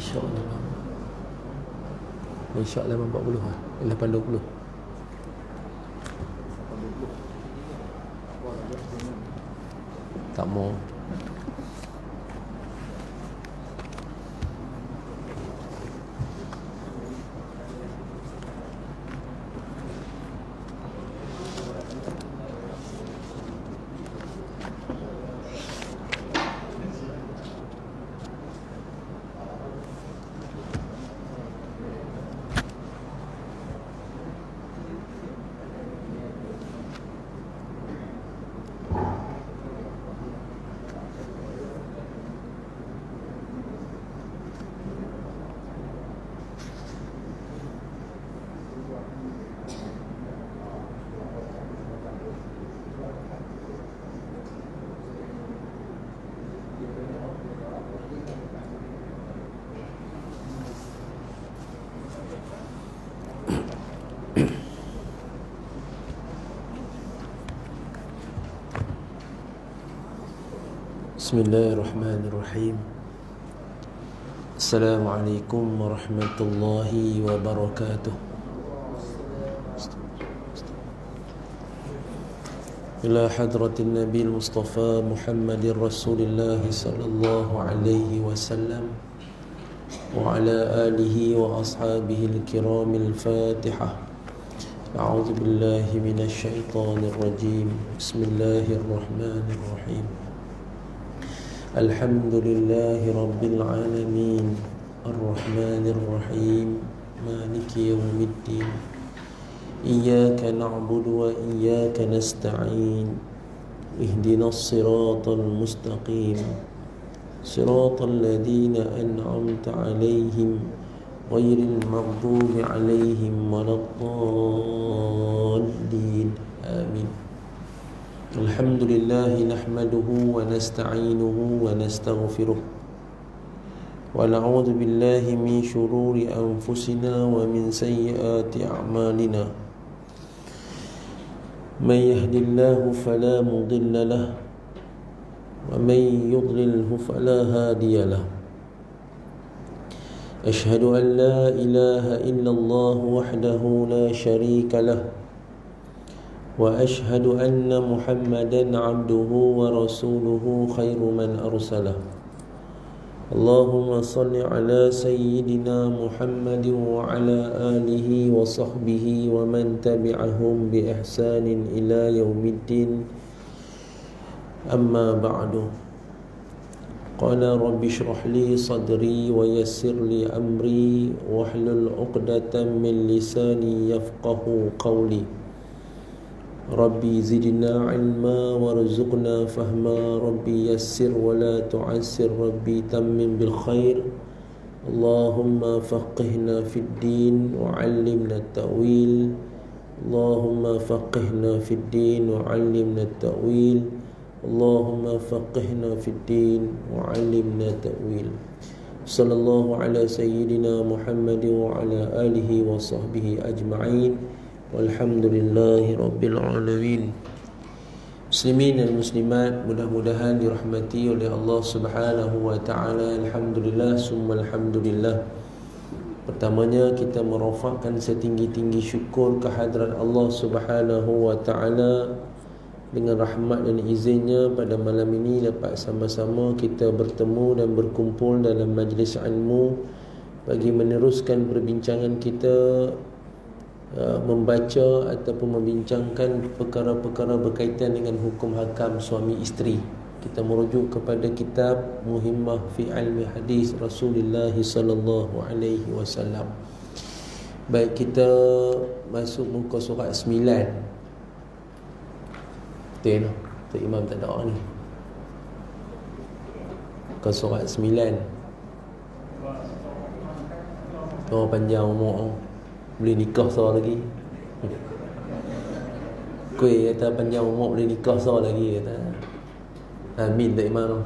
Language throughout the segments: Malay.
InsyaAllah InsyaAllah 40 lah 8.20 tak mau. Bismillahirrahmanirrahim. Assalamualaikum warahmatullahi wabarakatuh. Ila hadratin Nabi Mustafa Muhammadin Rasulillah sallallahu alaihi wasallam wa ala alihi wa ashabihi al-kiramil Fatihah. A'udzu billahi minasy syaithanir rajim. Bismillahirrahmanirrahim. Alhamdulillahi Rabbil Alamin Ar-Rahmanir Rahim Maliki Yawmiddin Iyyaka na'budu wa iyyaka nasta'in Ihdinas siratal mustaqim Siratal ladzina an'amta 'alaihim ghairil maghdubi 'alaihim waladdallin. Amin. Alhamdulillah nahmaduhu wa nasta'inuhu wa nastaghfiruh wa na'udzu billahi min shururi anfusina wa min sayyiati a'malina. May yahdihillahu fala mudilla lahu wa may yudlilhu fala hadiya lahu. Ashhadu an la ilaha illallah wahdahu la sharika lahu وأشهد أن محمدا عبده ورسوله خير من أرسله. اللهم صل على سيدنا محمد وعلى آله وصحبه ومن تبعهم بإحسان إلى يوم الدين. أما بعد. قال رب اشرح لي صدري ويسر لي أمري واحلل عقدة من لساني يفقه قولي. Rabbi zidna ilma warzuqna fahma. Rabbi yassir wa la tu'assir. Rabbi tammim bil khair. Allahumma faqihna fid din wa 'allimna at-ta'wil. Allahumma faqihna fid din wa 'allimna at-ta'wil. Allahumma faqihna fid din wa 'allimna at-ta'wil. Sallallahu ala sayyidina Muhammad wa ala alihi wa sahbihi ajma'in. Walhamdulillahi Rabbil Alamin. Muslimin dan muslimat, mudah-mudahan dirahmati oleh Allah Subhanahu wa ta'ala. Alhamdulillah, summa alhamdulillah. Pertamanya kita merafakkan setinggi-tinggi syukur kehadrat Allah Subhanahu wa ta'ala. Dengan rahmat dan izinnya pada malam ini dapat sama-sama kita bertemu dan berkumpul dalam majlis ilmu bagi meneruskan perbincangan kita, membaca ataupun membincangkan perkara-perkara berkaitan dengan hukum hakam suami isteri. Kita merujuk kepada kitab Muhimmah fi Ilmi Hadis Rasulullah sallallahu alaihi wasallam. Baik, kita masuk muka surat 9. Betul tak? Tok Imam tak ada ni. Muka surat 9. Oh, panjang umur. Boleh nikah seorang lagi. Kuih kata panjang umur boleh nikah seorang lagi kata. Amin tak Imam?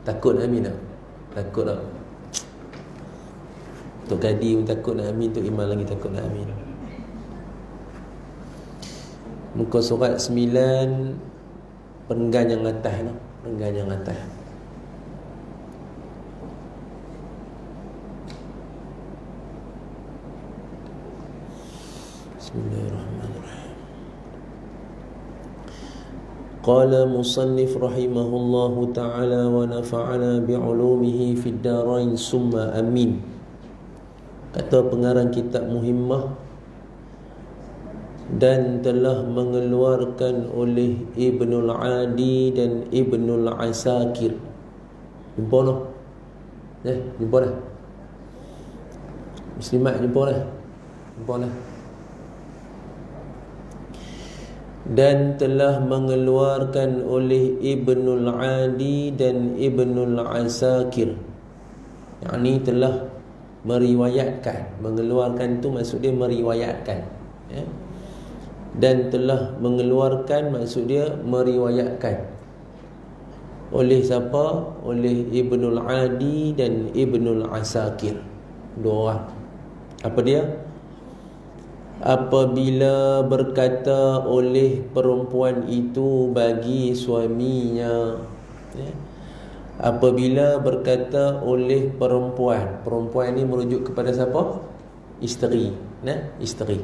Takut amin tak? Takut tak? Tok Kadi pun takut nak amin, Tok Imam lagi takut nak amin. Muka surat 9, perenggan yang atas no? Perenggan yang atas. Bismillahirrahmanirrahim. Qala musannif rahimahullahu ta'ala wa nafa'ana bi'ulumihi fid darain summa amin. Kata pengarang kitab Muhimmah, dan telah mengeluarkan oleh Ibnul Adi dan Ibnul Asakir. Jumpa dah? Jumpa dah? Muslimat jumpa dah? Jumpa dah? Dan telah mengeluarkan oleh Ibnul Adi dan Ibnul Asakir, yakni telah meriwayatkan. Mengeluarkan tu maksud dia meriwayatkan, ya? Dan telah mengeluarkan maksud dia meriwayatkan. Oleh siapa? Oleh Ibnul Adi dan Ibnul Asakir, dua orang. Apa dia? Apabila berkata oleh perempuan itu bagi suaminya, ya? Apabila berkata oleh perempuan, perempuan ini merujuk kepada siapa? Isteri, isteri.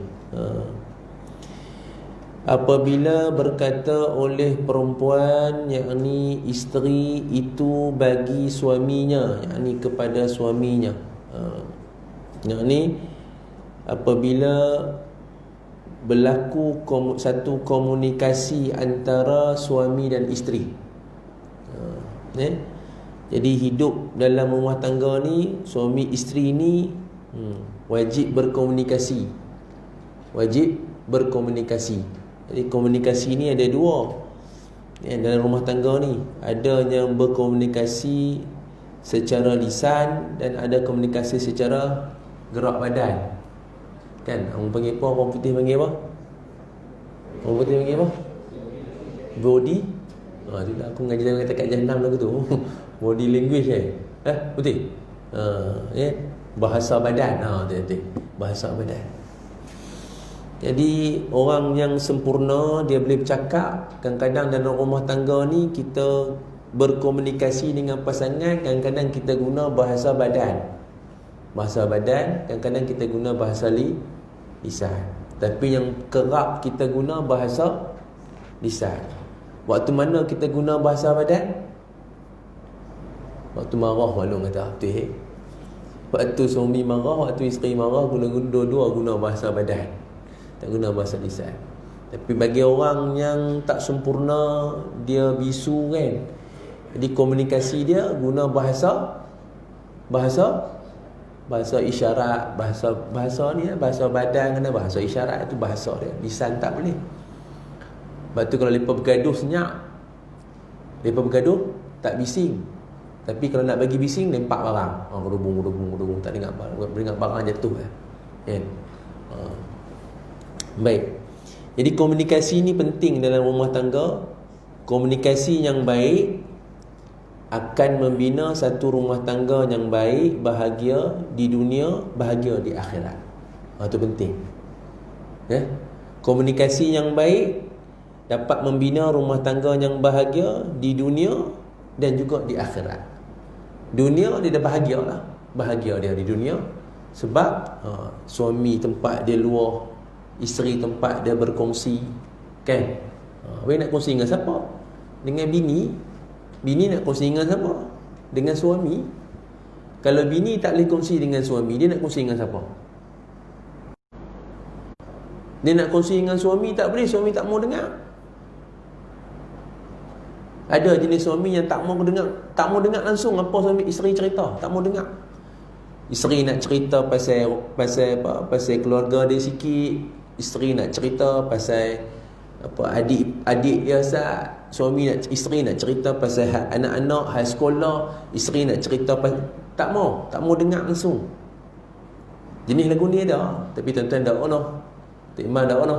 Apabila berkata oleh perempuan, yakni isteri itu bagi suaminya, yakni kepada suaminya, yakni apabila berlaku satu komunikasi antara suami dan isteri, jadi hidup dalam rumah tangga ni, suami isteri ni wajib berkomunikasi. Wajib berkomunikasi. Jadi komunikasi ni ada dua, dalam rumah tangga ni. Ada yang berkomunikasi secara lisan dan ada komunikasi secara gerak badan. Kan? Orang panggil apa? Orang putih panggil apa? Orang putih panggil apa? Body. Itulah aku ngaji dalam kata kat Jahannam lagu tu. Body language putih. Bahasa badan. Bahasa badan. Jadi orang yang sempurna, dia boleh bercakap. Kadang-kadang dalam rumah tangga ni kita berkomunikasi dengan pasangan, kadang-kadang kita guna bahasa badan. Bahasa badan, kadang-kadang kita guna bahasa lisan. Tapi yang kerap kita guna bahasa lisan. Waktu mana kita guna bahasa badan? Waktu marah, maklum kata betul. Waktu suami marah, waktu isteri marah, dua-dua guna bahasa badan, tak guna bahasa lisan. Tapi bagi orang yang tak sempurna, dia bisu kan, jadi komunikasi dia guna bahasa isyarat, bahasa ni bahasa badan, kena bahasa isyarat, itu bahasa dia. Lisan tak boleh. Sebab tu kalau mereka bergaduh senyap, mereka bergaduh tak bising. Tapi kalau nak bagi bising, lempak barang, gerubung, tak dengar barang jatuh kan. Baik. Jadi komunikasi ni penting dalam rumah tangga. Komunikasi yang baik akan membina satu rumah tangga yang baik, bahagia di dunia, bahagia di akhirat. Itu penting. Komunikasi yang baik dapat membina rumah tangga yang bahagia di dunia dan juga di akhirat. Dunia dia dah bahagia lah. Bahagia dia di dunia sebab suami tempat dia luar, isteri tempat dia berkongsi, kan? Awak nak kongsi dengan siapa? Dengan bini. Bini nak kongsi dengan siapa? Dengan suami. Kalau bini tak boleh kongsi dengan suami, dia nak kongsi dengan siapa? Dia nak kongsi dengan suami tak boleh, suami tak mau dengar. Ada jenis suami yang tak mau dengar langsung apa suami isteri cerita, tak mau dengar. Isteri nak cerita pasal keluarga dia sikit, isteri nak cerita pasal adik dia Ustaz, isteri nak cerita pasal anak-anak high sekolah, isteri nak cerita pasal, tak mau dengar langsung. Jenis lagu ni ada, tapi tuan-tuan tak ono, tak iman tak ono.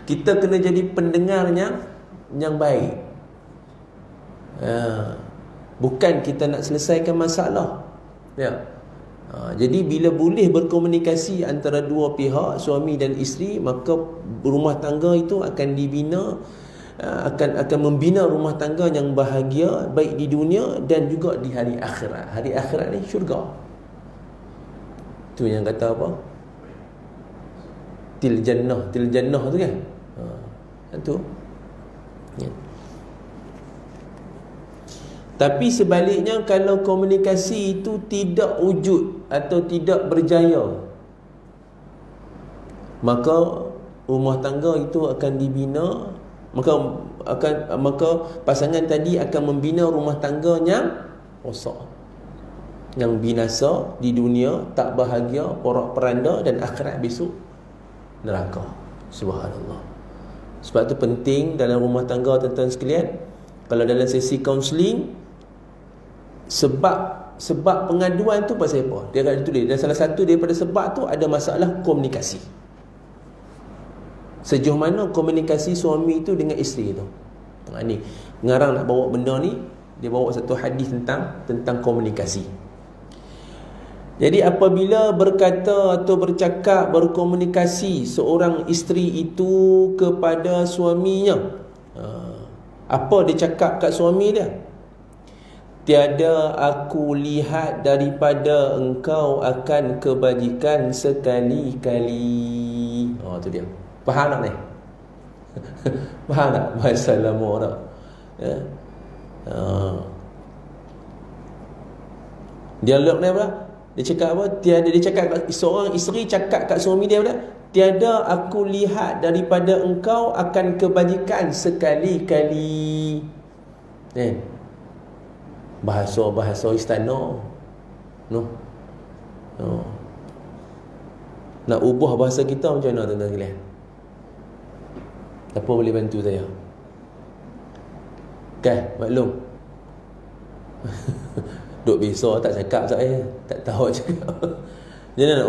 Kita kena jadi pendengarnya yang baik. Bukan kita nak selesaikan masalah. Jadi bila boleh berkomunikasi antara dua pihak, suami dan isteri, maka rumah tangga itu akan dibina, akan membina rumah tangga yang bahagia, baik di dunia dan juga di hari akhirat. Hari akhirat ni syurga. Tu yang kata apa? til jannah tu kan. Itu ya. Tapi sebaliknya, kalau komunikasi itu tidak wujud atau tidak berjaya, maka rumah tangga itu akan dibina, maka pasangan tadi akan membina rumah tangga yang rosak, yang binasa di dunia, tak bahagia, porak-peranda, dan akhirat besok neraka. Subhanallah. Sebab tu penting dalam rumah tangga, tuan-tuan sekalian, kalau dalam sesi kaunseling, sebab pengaduan tu pasal apa? Dia akan tulis, dan salah satu daripada sebab tu ada masalah komunikasi. Sejauh mana komunikasi suami tu dengan isteri tu. Ni ngarang nak bawa benda ni, dia bawa satu hadis tentang komunikasi. Jadi apabila berkata atau bercakap, berkomunikasi seorang isteri itu kepada suaminya, apa dia cakap kat suami dia? Tiada aku lihat daripada engkau akan kebajikan sekali-kali. Tu dia. Faham tak ni? Faham tak bahasa lama tak? Ya. Dialog ni apa? Dia cakap apa? Dia cakap, seorang isteri cakap kat suami dia apa? Tiada aku lihat daripada engkau akan kebajikan sekali-kali. Bahasa istana. Nak ubah bahasa kita macam mana, tuan-tuan sekalian? Siapa boleh bantu saya? Kan, maklum. Duk biasa tak cakap saya, tak tahu cakap. Jadi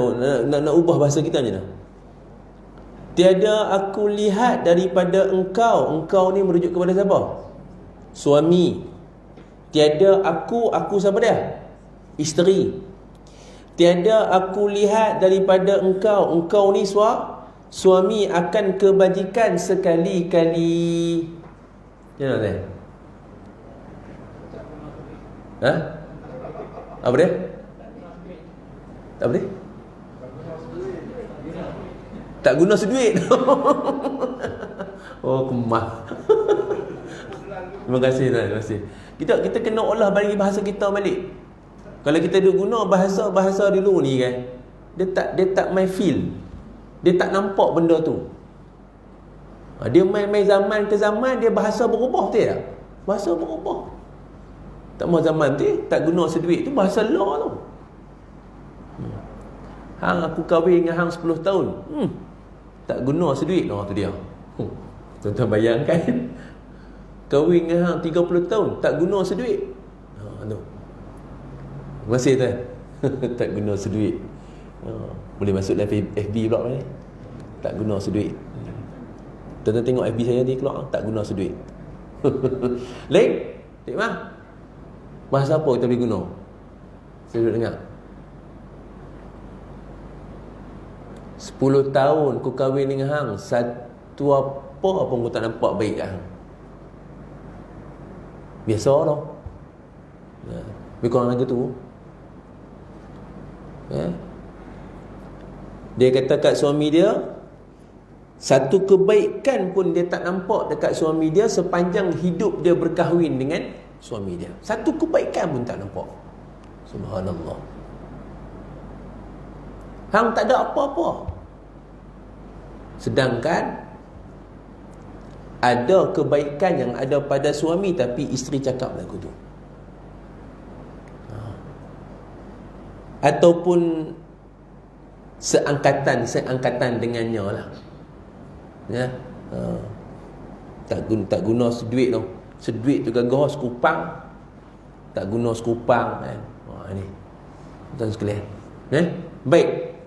nak ubah bahasa kita macam mana? Tiada aku lihat daripada engkau. Engkau ni merujuk kepada siapa? Suami. Tiada aku siapa dia? Isteri. Tiada aku lihat daripada engkau. Engkau ni suami akan kebajikan sekali-kali. Macam mana? Apa dia? Tak boleh? Tak guna seduit. Oh, kemah. Terima kasih. Kita kena olah bagi bahasa kita balik. Kalau kita duk guna bahasa dulu ni kan, dia tak main feel. Dia tak nampak benda tu. Dia main zaman ke zaman, dia bahasa berubah betul tak? Bahasa berubah. Tak mau zaman tu tak guna seduit tu bahasa law tu. Hang aku kahwin dengan hang 10 tahun. Tak guna seduit tu dia. Tuan-tuan bayangkan. Kahwin dengan hang 30 tahun tak guna seduit. Tu. Masih tak? Tak guna seduit. Boleh masuk dalam FB pula ni. Tak guna seduit. Tuan-tuan tengok FB saya ni keluar, tak guna seduit. Lain? Tengok mah. Bahasa apa kita boleh guna? Saya duduk dengar. 10 tahun aku kahwin dengan hang, satu apa pun aku tak nampak baik kat hang. Biasa lah. Lebih kurang lagi tu. Dia kata kat suami dia, satu kebaikan pun dia tak nampak dekat suami dia sepanjang hidup dia berkahwin dengan suami dia. Satu kebaikan pun tak nampak. Subhanallah. Hang tak ada apa-apa. Sedangkan ada kebaikan yang ada pada suami, tapi isteri cakap lagu tu. Ataupun seangkatan dengannya lah. Ya. Tak guna seduit tu. Seduit tu gagah sekupang, tak guna sekupang kan. Ni. Tuan sekalian. Baik.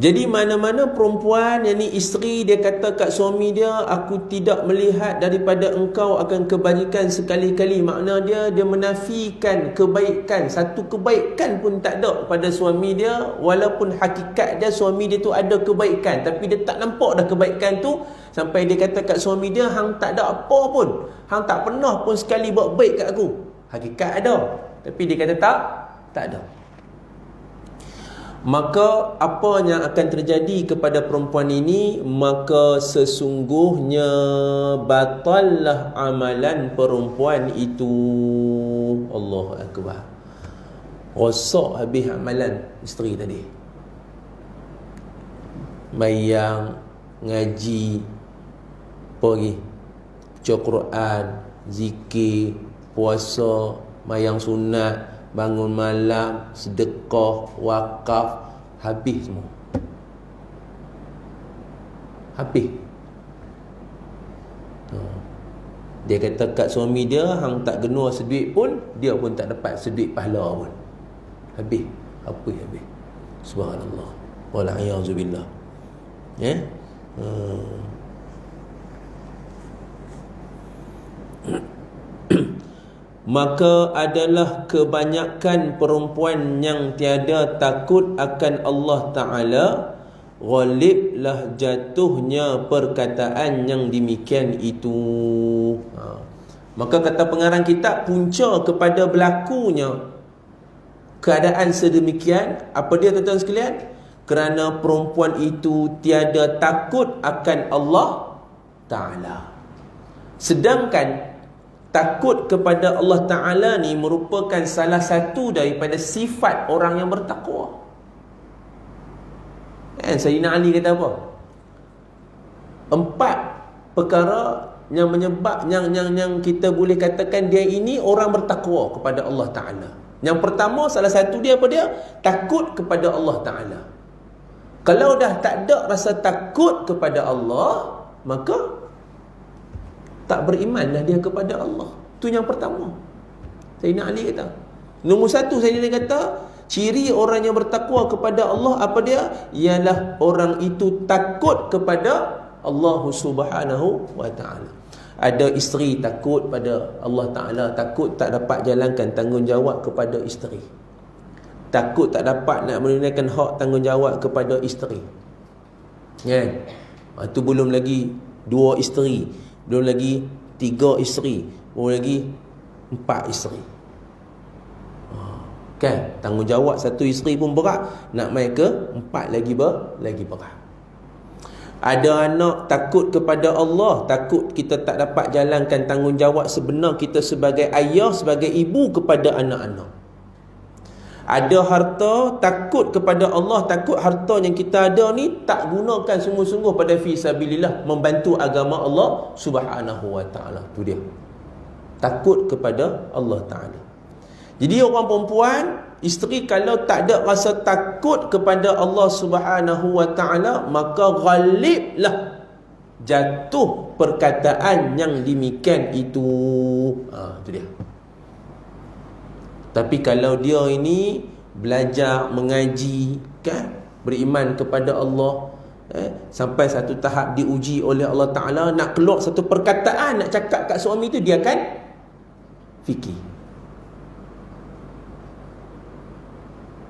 Jadi mana-mana perempuan, yang ni isteri, dia kata kat suami dia, aku tidak melihat daripada engkau akan kebajikan sekali-kali. Makna dia menafikan kebaikan. Satu kebaikan pun tak ada pada suami dia. Walaupun hakikat dia, suami dia tu ada kebaikan, tapi dia tak nampak dah kebaikan tu. Sampai dia kata kat suami dia, hang tak ada apa pun, hang tak pernah pun sekali buat baik kat aku. Hakikat ada, tapi dia kata tak ada. Maka apa yang akan terjadi kepada perempuan ini? Maka sesungguhnya batallah amalan perempuan itu. Allahu Akbar. Rosak habis amalan isteri tadi. Mayang, ngaji, apa lagi? Baca Quran, zikir, puasa, mayang sunat, bangun malam, sedekah, wakaf, habis semua. Habis. Dia kata kat suami dia, hang tak genua seduit pun, dia pun tak dapat seduit pahala pun. Habis. Apa habis? Subhanallah. Wala'iyahzubillah. Ya? Maka adalah kebanyakan perempuan yang tiada takut akan Allah Ta'ala, ghaliblah jatuhnya perkataan yang demikian itu. Maka kata pengarang kitab, punca kepada berlakunya keadaan sedemikian, apa dia tuan-tuan sekalian? Kerana perempuan itu tiada takut akan Allah Ta'ala. Sedangkan takut kepada Allah Ta'ala ni merupakan salah satu daripada sifat orang yang bertakwa. Sayyidina Ali kata apa? 4 perkara yang menyebab yang kita boleh katakan dia ini orang bertakwa kepada Allah Ta'ala. Yang pertama, salah satu dia apa dia? Takut kepada Allah Ta'ala. Kalau dah tak ada rasa takut kepada Allah, maka tak berimanlah dia kepada Allah. Itu yang pertama. Sayyidina Ali kata. Nombor 1, Sayyidina Ali kata, ciri orang yang bertakwa kepada Allah apa dia? Ialah orang itu takut kepada Allah Subhanahu wa Ta'ala. Ada isteri takut pada Allah Ta'ala, takut tak dapat jalankan tanggungjawab kepada isteri, takut tak dapat nak menunaikan hak tanggungjawab kepada isteri. Itu belum lagi 2 isteri, belum lagi 3 isteri, belum lagi 4 isteri. Kan, tanggungjawab 1 isteri pun berat, nak mai ke 4 lagi berat. Ada anak takut kepada Allah, takut kita tak dapat jalankan tanggungjawab sebenar kita sebagai ayah, sebagai ibu kepada anak-anak. Ada harta, takut kepada Allah, takut harta yang kita ada ni tak gunakan sungguh-sungguh pada fisabilillah, membantu agama Allah Subhanahu wa Ta'ala. Tu dia, takut kepada Allah Ta'ala. Jadi orang perempuan, isteri kalau tak ada rasa takut kepada Allah Subhanahu wa Ta'ala, maka ghaliblah jatuh perkataan yang demikian itu. Itu dia. Tapi kalau dia ini belajar, mengaji, kan, beriman kepada Allah, sampai satu tahap diuji oleh Allah Ta'ala, nak keluar satu perkataan, nak cakap kat suami tu, dia akan fikir.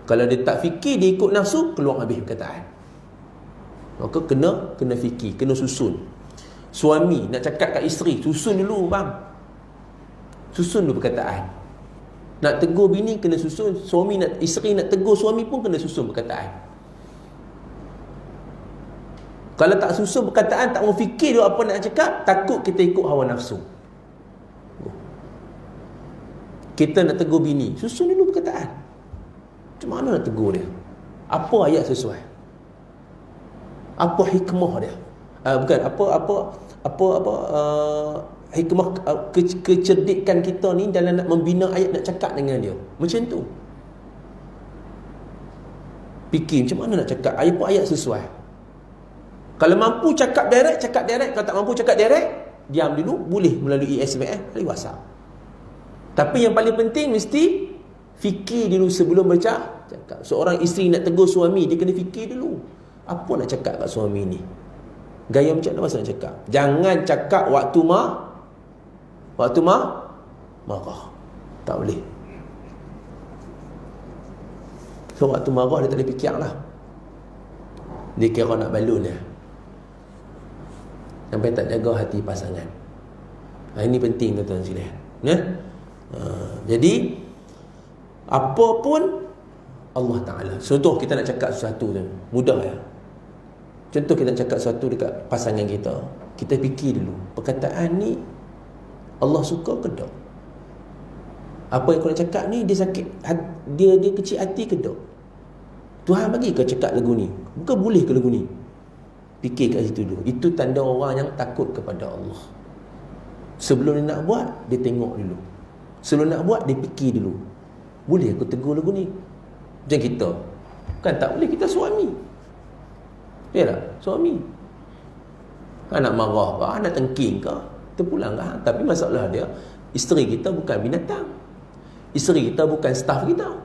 Kalau dia tak fikir, dia ikut nafsu, keluar habis perkataan. Maka kena fikir, kena susun. Suami nak cakap kat isteri, susun dulu bang. Susun dulu perkataan. Nak tegur bini kena susun, isteri nak tegur suami pun kena susun perkataan. Kalau tak susun perkataan, tak mau fikir dulu apa nak cakap, takut kita ikut hawa nafsu. Kita nak tegur bini, susun dulu perkataan. Macam mana nak tegur dia? Apa ayat sesuai? Apa hikmah dia? Hikmah kecerdikan kita ni dalam nak membina ayat, nak cakap dengan dia. Macam tu. Fikir macam mana nak cakap, apa ayat sesuai. Kalau mampu cakap direct, cakap direct. Kalau tak mampu cakap direct, diam dulu. Boleh melalui SMS, melalui WhatsApp. Tapi yang paling penting mesti fikir dulu sebelum cakap. Seorang isteri nak tegur suami, dia kena fikir dulu, apa nak cakap kat suami ni, gaya macam mana masa nak cakap. Jangan cakap waktu marah. Tak boleh. So waktu marah dia tak boleh fikir lah, dia kira nak balun dia, sampai tak jaga hati pasangan. Ini penting tuan-tuan sekalian. Jadi apa pun Allah Ta'ala. Contoh kita nak cakap sesuatu tu, mudah ya. Contoh kita nak cakap sesuatu dekat pasangan kita, kita fikir dulu, perkataan ni Allah suka ke tak? Apa yang kau nak cakap ni, dia sakit, dia kecil hati ke tak? Tuhan bagi kau cakap lagu ni, bukan boleh ke lagu ni? Fikir kat situ dulu. Itu tanda orang yang takut kepada Allah. Sebelum dia nak buat, dia tengok dulu. Sebelum nak buat, dia fikir dulu, boleh aku tegur lagu ni? Macam kita kan tak boleh, kita suami, ya tak? Suami nak marah ke, nak tengking ke, terpulang ke. Tapi masalah dia, isteri kita bukan binatang, isteri kita bukan staf kita.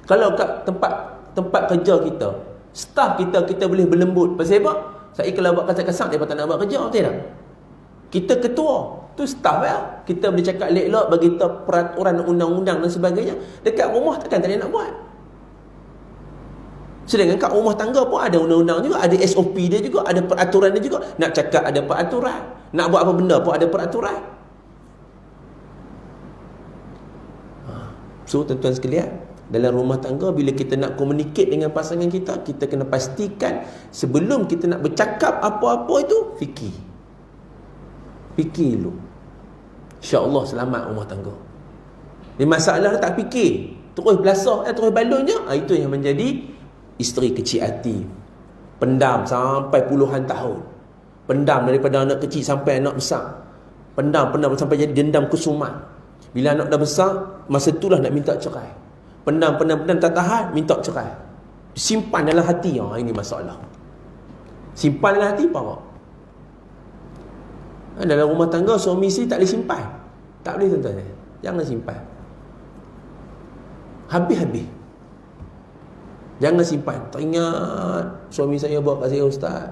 Kalau kat tempat kerja kita, staf kita boleh berlembut. Pasal apa? Saya kalau buat kasar-kasar, dia tak nak buat kerja, betul tak? Kita ketua, tu staf ya. Kita boleh cakap elok-elok, bagi tahu peraturan undang-undang dan sebagainya. Dekat rumah takkan tak nak buat. Sedangkan kat rumah tangga pun ada undang-undang juga, ada SOP dia juga, ada peraturan dia juga. Nak cakap ada peraturan, nak buat apa benda pun ada peraturan. So tuan-tuan sekalian, dalam rumah tangga, bila kita nak communicate dengan pasangan kita, kita kena pastikan sebelum kita nak bercakap apa-apa itu, fikir dulu. InsyaAllah selamat rumah tangga. Dia masalah tak fikir, terus belasah, terus balon je, itu yang menjadi isteri kecil hati. Pendam sampai puluhan tahun, pendam daripada anak kecil sampai anak besar, pendam sampai jadi dendam kesumat. Bila anak dah besar, masa itulah nak minta cerai. Pendam tak tahan, minta cerai. Simpan dalam hati. Ini masalah. Simpan dalam hati apa? Dalam rumah tangga, suami isteri tak boleh simpan. Tak boleh tuan-tuan. Jangan simpan. Habis-habis. Jangan simpan. Teringat suami saya bawa kat saya, ustaz,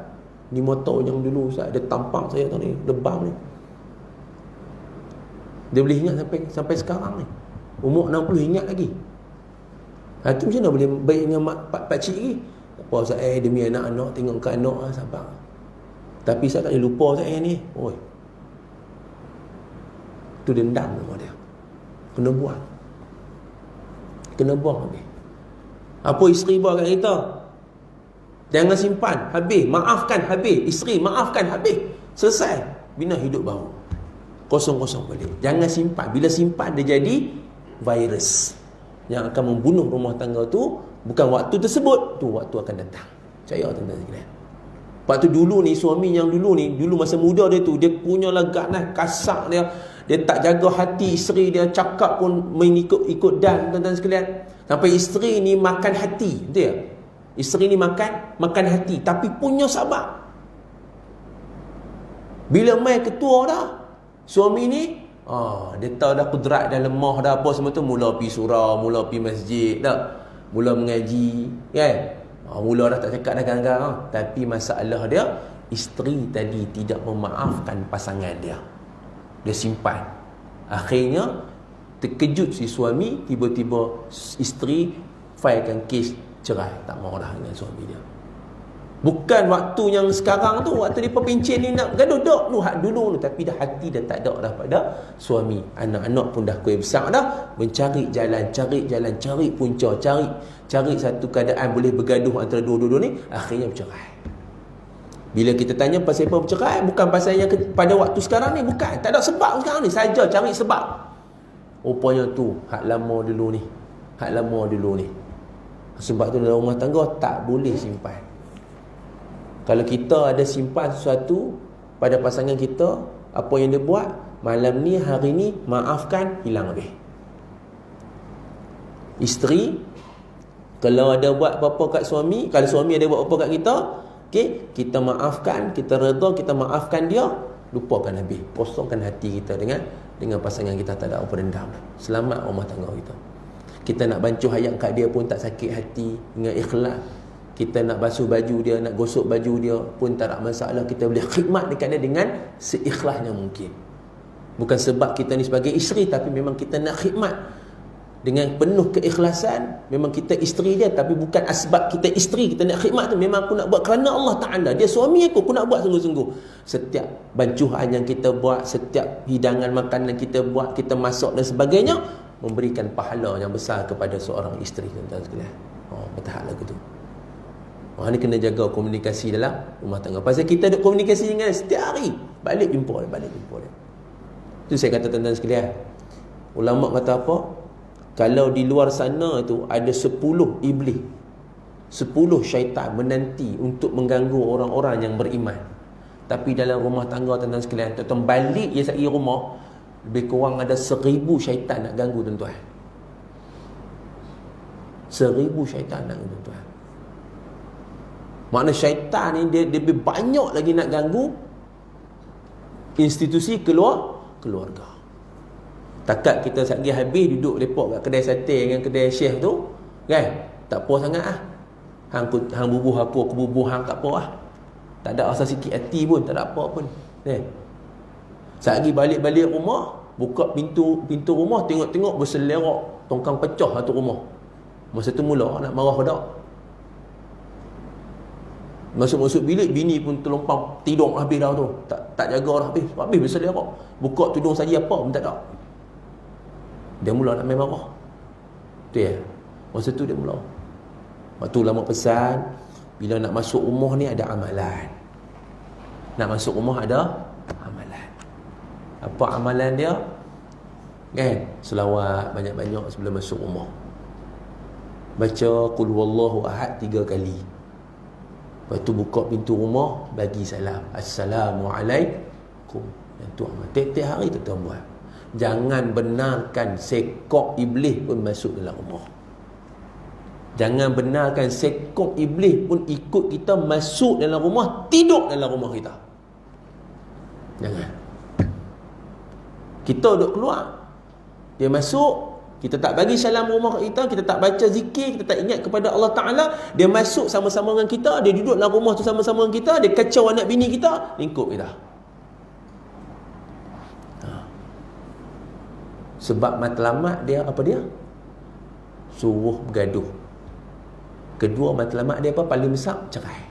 ni motor yang dulu ustaz, dia tampang saya tu ni, lebam ni. Dia boleh ingat sampai sekarang ni. Umur 60 ingat lagi. Itu macam mana boleh baik dengan pakcik lagi? Apa ustaz, demi anak-anak, tengok kat anak sabar. Tapi saya tak boleh lupa ustaz ni. Oi. Tu dendam sama dia. Kena buang. Kena buang habis. Apa isteri buat kat kita? Jangan simpan, habis. Maafkan, habis. Isteri, maafkan, habis. Selesai. Bina hidup baru. Kosong-kosong balik. Jangan simpan. Bila simpan, dia jadi virus yang akan membunuh rumah tangga tu. Bukan waktu tersebut, tu waktu akan datang. Percaya tuan-tuan sekalian. Waktu dulu ni, suami yang dulu ni, dulu masa muda dia tu, dia punya ganas, kasar dia. Dia tak jaga hati isteri dia, cakap pun mengikut dan tuan-tuan sekalian. Sampai isteri ni makan hati, betul tak? Isteri ni makan hati, tapi punya sabar. Bila mai ketua dah, suami ni dia tahu dah kudrat dah, lemah dah apa semua tu, mula pergi surau, mula pergi masjid dah, mula mengaji kan. Mula dah tak cakap dah garang-garang. Tapi masalah dia, isteri tadi tidak memaafkan pasangan dia. Dia simpan. Akhirnya terkejut si suami, tiba-tiba isteri filekan kes cerai, tak mahu dah dengan suami dia. Bukan waktu yang sekarang tu, waktu dia pepincin ni nak gaduh dok tu, hak dulu tu. Tapi dah hati dah tak ada dah pada suami. Anak-anak pun dah kuih besar dah, mencari jalan, cari punca, cari satu keadaan boleh bergaduh antara dua-dua ni, akhirnya bercerai. Bila kita tanya pasal apa bercerai, bukan pasal yang pada waktu sekarang ni, bukan. Tak ada sebab sekarang ni, saja cari sebab. Rupanya tu hak lama dulu ni. Sebab tu dalam rumah tangga tak boleh simpan. Kalau kita ada simpan sesuatu pada pasangan kita, apa yang dia buat malam ni, hari ni, maafkan, hilang habis. Isteri kalau ada buat apa-apa kat suami, kalau suami ada buat apa kat kita, kita maafkan, kita redha, kita maafkan dia, lupakan habis. Kosongkan hati kita dengan pasangan kita, tak ada apa dendam. Selamat rumah tangga kita. Kita nak bancuh ayat kat dia pun tak sakit hati, dengan ikhlas. Kita nak basuh baju dia, nak gosok baju dia pun tak ada masalah. Kita boleh khidmat dekat dia dengan seikhlasnya mungkin. Bukan sebab kita ni sebagai isteri, tapi memang kita nak khidmat dengan penuh keikhlasan. Memang kita isteri dia, tapi bukan sebab kita isteri kita nak khidmat tu. Memang aku nak buat kerana Allah Ta'ala, dia suami aku nak buat sungguh-sungguh. Setiap bancuhan yang kita buat, setiap hidangan makanan kita buat, kita masak dan sebagainya, memberikan pahala yang besar kepada seorang isteri, tuan-tuan sekalian. Bertahap lagu tu. Ni kena jaga komunikasi dalam rumah tangga. Pasal kita ada komunikasi dengan dia setiap hari. Balik jumpa dia. Tu saya kata tuan-tuan sekalian. Ulama kata apa? Kalau di luar sana tu ada 10 iblis, 10 syaitan menanti untuk mengganggu orang-orang yang beriman. Tapi dalam rumah tangga tuan-tuan sekalian, tuan-tuan balik je sehari rumah, lebih kurang ada 1000 syaitan nak ganggu tuan-tuan. 1000 syaitan nak ganggu tuan-tuan. Makna syaitan ni dia lebih banyak lagi nak ganggu institusi keluarga. Takat kita sehari habis duduk lepak kat kedai sate dengan kedai syekh tu, kan? Tak apa sangat ah. Hang bubuh aku bubuh hang, tak apa ah. Tak ada rasa sikit hati pun, tak ada apa pun. Sehari balik rumah, buka pintu rumah, tengok berselerak tongkang pecah satu rumah. Masa tu mula nak marah dak. Masuk bilik, bini pun terlompang tidur habis dah tu. Tak jaga dah habis berselerak. Buka tudung saja apa pun tak ada. Dia mula nak main marah. Tu ya. Masa tu dia mula. Waktu lama pesan, bila nak masuk rumah ni ada amalan. Nak masuk rumah ada amalan. Apa amalan dia? Kan? Selawat banyak-banyak sebelum masuk rumah. Baca qul huwallahu ahad 3 kali. Lepas tu buka pintu rumah, bagi salam. Assalamualaikum. Yang tu amat. Tiap-tiap hari tuan buat. Jangan benarkan sekok iblis pun masuk dalam rumah. Jangan benarkan sekok iblis pun ikut kita masuk dalam rumah, tidur dalam rumah kita. Jangan. Kita duduk keluar, dia masuk, kita tak bagi salam rumah kita, kita tak baca zikir, kita tak ingat kepada Allah Ta'ala, dia masuk sama-sama dengan kita, dia duduk dalam rumah tu sama-sama dengan kita, dia kacau anak bini kita, lingkup kita. Sebab matlamat dia apa dia? Suruh bergaduh. Kedua matlamat dia apa? Paling besar, cerai.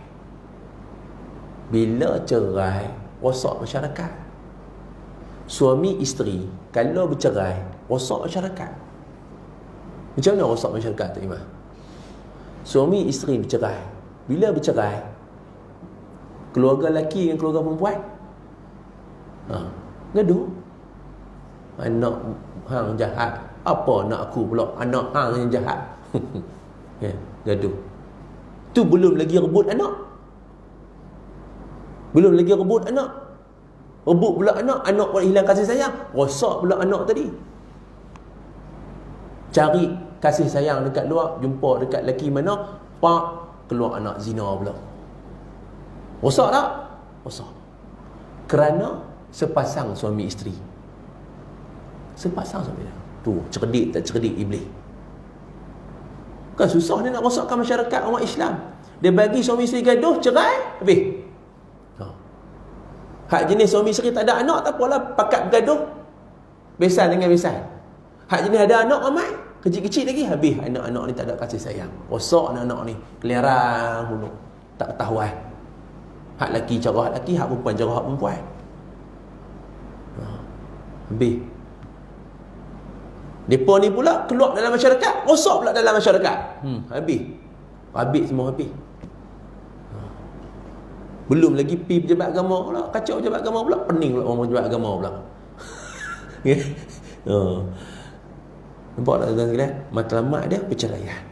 Bila cerai, rosak masyarakat. Suami isteri kalau bercerai, rosak masyarakat. Macam mana rosak masyarakat tu, Imam? Suami isteri bercerai. Bila bercerai, keluarga lelaki dengan keluarga perempuan gaduh. Anak hang jahat, apa nak aku pula anak hang yang jahat. Gaduh. Tu belum lagi rebut anak. Rebut pula anak pula hilang kasih sayang, rosak pula anak tadi. Cari kasih sayang dekat luar, jumpa dekat lelaki mana, pak, keluar anak zina pula. Rosak tak? Rosak. Kerana sepasang suami isteri. Sepasang suami isteri. Tu, cerdik tak cerdik iblis. Kan susah dia nak rosakkan masyarakat umat Islam. Dia bagi suami isteri gaduh, cerai, habis. Hak jenis suami isteri tak ada anak, tak apalah, pakat bergaduh, besan dengan besan. Hak jenis ada anak ramai, kecil-kecil lagi, habis anak-anak ni tak ada kasih sayang. Rosak anak-anak ni, kelerang hulu, tak ketahuan. Hak lelaki cara hak lelaki, hak perempuan cara hak perempuan. Habis. Mereka ni pula keluar dalam masyarakat, rosak pula dalam masyarakat. Habis semua habis. Belum lagi pi pejabat agama pula, kacau pejabat agama pula, pening pula orang pejabat agama pula. Nampak tak tuan-tuan sekalian? Matlamat dia perceraian.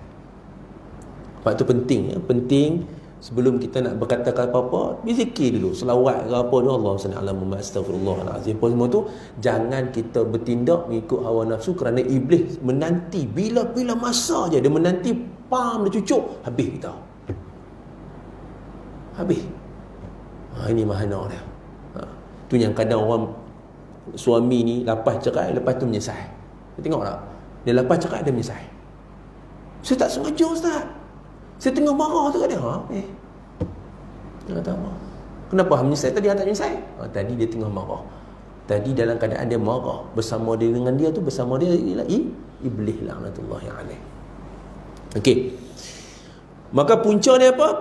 Sebab tu penting ya, penting sebelum kita nak berkata apa-apa, berzikir dulu, selawat ke apa tu, Allahumma salli ala Muhammad, astagfirullahalazim. Semua tu jangan kita bertindak mengikut hawa nafsu, kerana iblis menanti bila masa je dia menanti, pam dia cucuk, habis kita. Habis. Ini mahana dia. Tu yang kadang orang suami ni lepas cerai, lepas tu menyesal. Kita tengok tak? Dia lepas cerai, dia menyesal. Saya tak sengaja, Ustaz. Saya tengah marah tu kat dia. Tak apa. Kenapa menyesal? Tadi tak menyesal? Tadi dia tengah marah. Tadi dalam keadaan dia marah, bersama dia dengan dia tu, bersama dia ialah iblis laknatullahi alaih. Okey. Maka puncanya apa?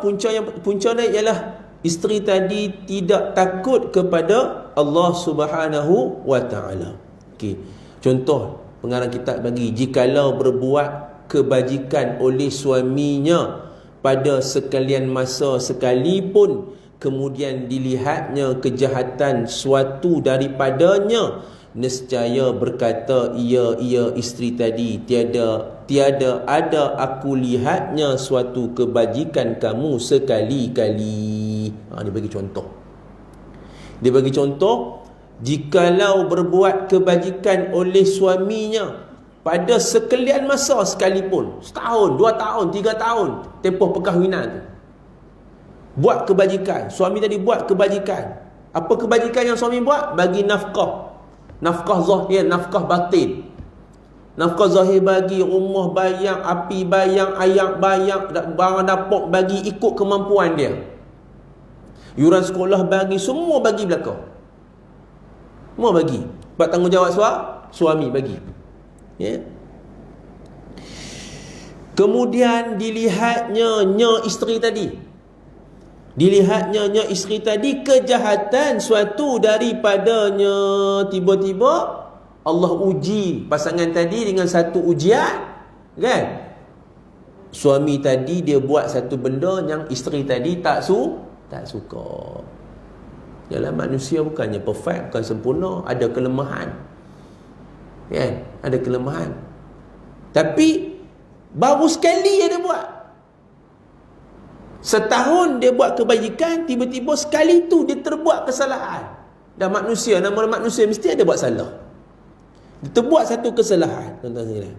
Puncanya ialah isteri tadi tidak takut kepada Allah Subhanahu wa taala. Okey. Contoh pengarang kitab bagi, jikalau berbuat kebajikan oleh suaminya pada sekalian masa sekalipun, kemudian dilihatnya kejahatan suatu daripadanya, nescaya berkata ia isteri tadi, tiada ada aku lihatnya suatu kebajikan kamu sekali-kali. Dia bagi contoh. Dia bagi contoh, jikalau berbuat kebajikan oleh suaminya pada sekalian masa sekalipun, setahun, 2 tahun, 3 tahun tempoh perkahwinan tu, buat kebajikan. Suami tadi buat kebajikan. Apa kebajikan yang suami buat? Bagi nafkah. Nafkah zahir, nafkah batin. Nafkah zahir bagi, rumah bayang, api bayang, ayak bayang, barang dapur bagi ikut kemampuan dia. Yuran sekolah bagi, semua bagi belakang. Semua bagi. Sebab tanggungjawab suami bagi. Ya. Kemudian dilihatnya isteri tadi. Dilihatnya isteri tadi kejahatan suatu daripadanya. Tiba-tiba Allah uji pasangan tadi dengan satu ujian, kan? Suami tadi dia buat satu benda yang isteri tadi tak suka. Dalam manusia bukannya perfect, bukan sempurna, ada kelemahan. Kan? Ada kelemahan. Tapi baru sekali dia buat. Setahun dia buat kebajikan, tiba-tiba sekali tu dia terbuat kesalahan. Dan manusia, nama manusia mesti ada buat salah. Dia terbuat satu kesalahan, tuan-tuan sekalian.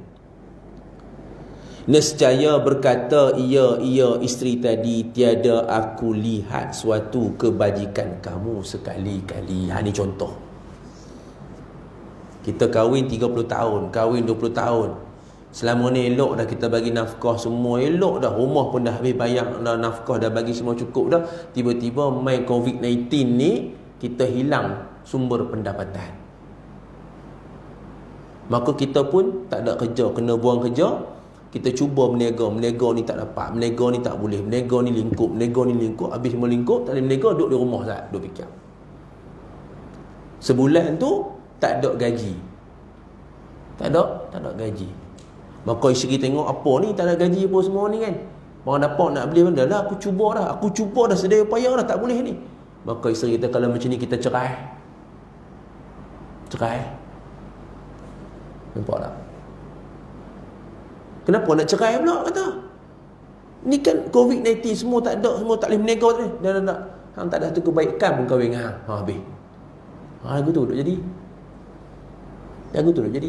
Nescaya berkata ia isteri tadi, tiada aku lihat suatu kebajikan kamu sekali-kali. Ini contoh. Kita kahwin 30 tahun, kahwin 20 tahun. Selama ni elok dah kita bagi nafkah, semua elok dah, rumah pun dah habis bayar dah, nafkah dah bagi semua cukup dah. Tiba-tiba main COVID-19 ni, kita hilang sumber pendapatan. Maka kita pun tak ada kerja, kena buang kerja. Kita cuba menega ni tak dapat, menega ni tak boleh, menega ni lingkup, habis semua lingkup, tak boleh menega, duduk di rumah saja, duduk fikir. Sebulan tu tak ada gaji. Tak ada gaji. Maka isteri tengok apa ni, tak ada gaji apa semua ni kan. Orang dapat nak beli benda lah, aku cuba dah sedaya payah dah, tak boleh ni. Maka isteri kita, kalau macam ni kita cerai. Nampak tak? Kenapa nak cerai pula kata? Ni kan COVID-19, semua tak ada, semua tak boleh menega ni. Dah. Hang tak ada tu kebaikan pun kahwin dengan hang. Habis. Lagu tu duk jadi.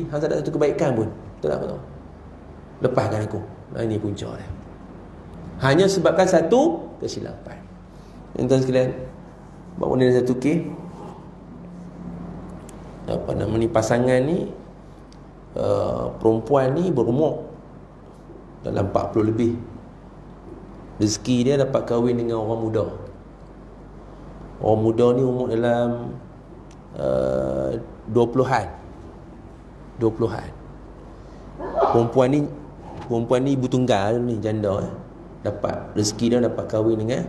Hang tak ada tu kebaikan pun. Betul tak betul? Lepaskan aku. Ini punca dia. Hanya sebabkan satu kesilapan. Tuan-tuan sekalian, bawa ni satu kes. Apa nama ni, pasangan ni, perempuan ni berumur dalam 40 lebih. Rezeki dia dapat kahwin dengan orang muda. Orang muda ni umur dalam 20-an. Perempuan ni ibu tunggal ni, janda. Dapat rezeki dia dapat kahwin dengan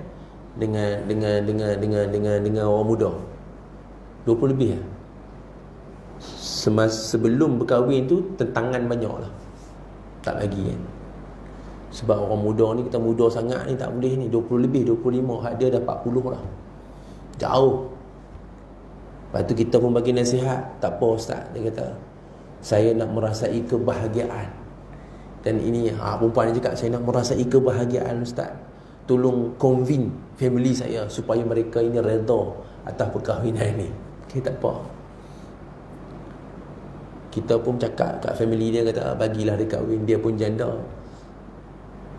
orang muda. 20 lebih. Sebelum berkahwin tu tentangan banyak lah. Tak bagi kan. Sebab orang muda ni, kita muda sangat ni, tak boleh ni, 20 lebih, 25, hak dia dah 40 lah. Jauh. Lepas tu kita pun bagi nasihat. Tak apa ustaz, dia kata, saya nak merasai kebahagiaan. Dan ini perempuan ni cakap, saya nak merasai kebahagiaan ustaz, tolong convince family saya supaya mereka ini redha atas perkahwinan ni. Okay, tak apa. Kita pun cakap kat family dia, kata bagilah dia kahwin. Dia pun janda.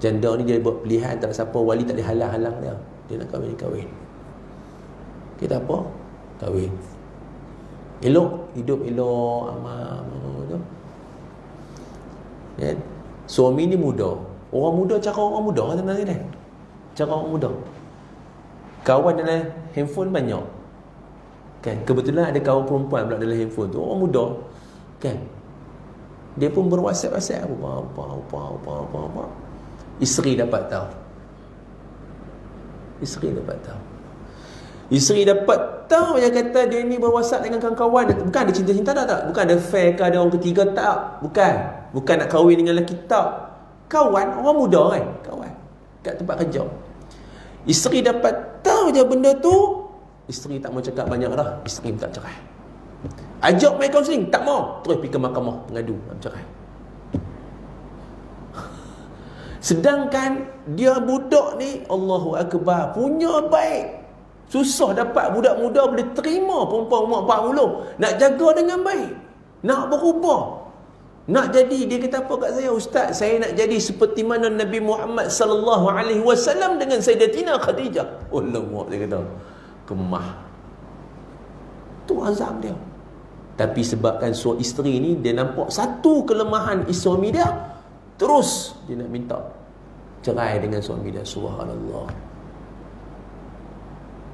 Janda ni dia buat pilihan, tak ada siapa, wali tak boleh halang-halang dia. Dia nak kahwin. Kita apa? Kahwin. Elok, hidup elok, amal tu. Kan? Suami ni muda. Orang muda cara orang muda kan, tuan-tuan. Cara orang muda. Kawan dalam handphone banyak. Kan? Kebetulan ada kawan perempuan pula dalam handphone tu, orang muda. Kan? Dia pun berwhatsapp apa. Isteri dapat tahu. Isteri dapat tahu yang kata dia ni berwasat dengan kawan-kawan, bukan ada cinta-cinta tak, bukan ada affair ke, ada orang ketiga tak, bukan nak kahwin dengan lelaki tak, kawan, orang muda kan, kawan kat tempat kerja. Isteri dapat tahu je benda tu, isteri tak mau cakap banyak dah, isteri minta cerai. Ajak main kaunseling, tak mau, terus pergi ke mahkamah mengadu nak cerai. Sedangkan dia budak ni, Allahu Akbar, punya baik. Susah dapat budak muda boleh terima perempuan umur 40, nak jaga dengan baik, nak berubah, nak jadi. Dia kata apa kat saya, Ustaz, saya nak jadi seperti mana Nabi Muhammad sallallahu alaihi wasallam dengan Sayyidatina Khadijah. Allah, dia kata kemah. Tu azam dia. Tapi sebabkan isteri ni, dia nampak satu kelemahan suami dia, terus dia nak minta cerai dengan suami dia. Subhanallah.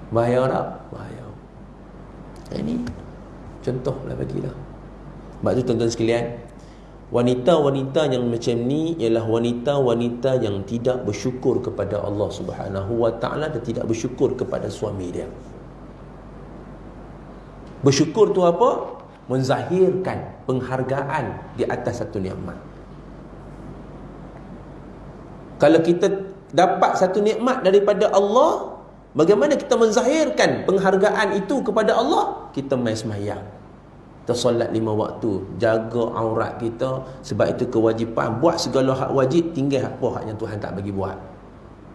Bahaya tak? Bahaya. Ini contoh lah bagilah. Sebab tu tuan-tuan sekalian, wanita-wanita yang macam ni ialah wanita-wanita yang tidak bersyukur kepada Allah Subhanahu wa ta'ala dan tidak bersyukur kepada suami dia. Bersyukur tu apa? Menzahirkan penghargaan di atas satu nikmat. Kalau kita dapat satu nikmat daripada Allah, bagaimana kita menzahirkan penghargaan itu kepada Allah? Kita main semayang, kita solat 5 waktu, jaga aurat kita. Sebab itu kewajipan, buat segala hak wajib, tinggal apa hak yang Tuhan tak bagi buat.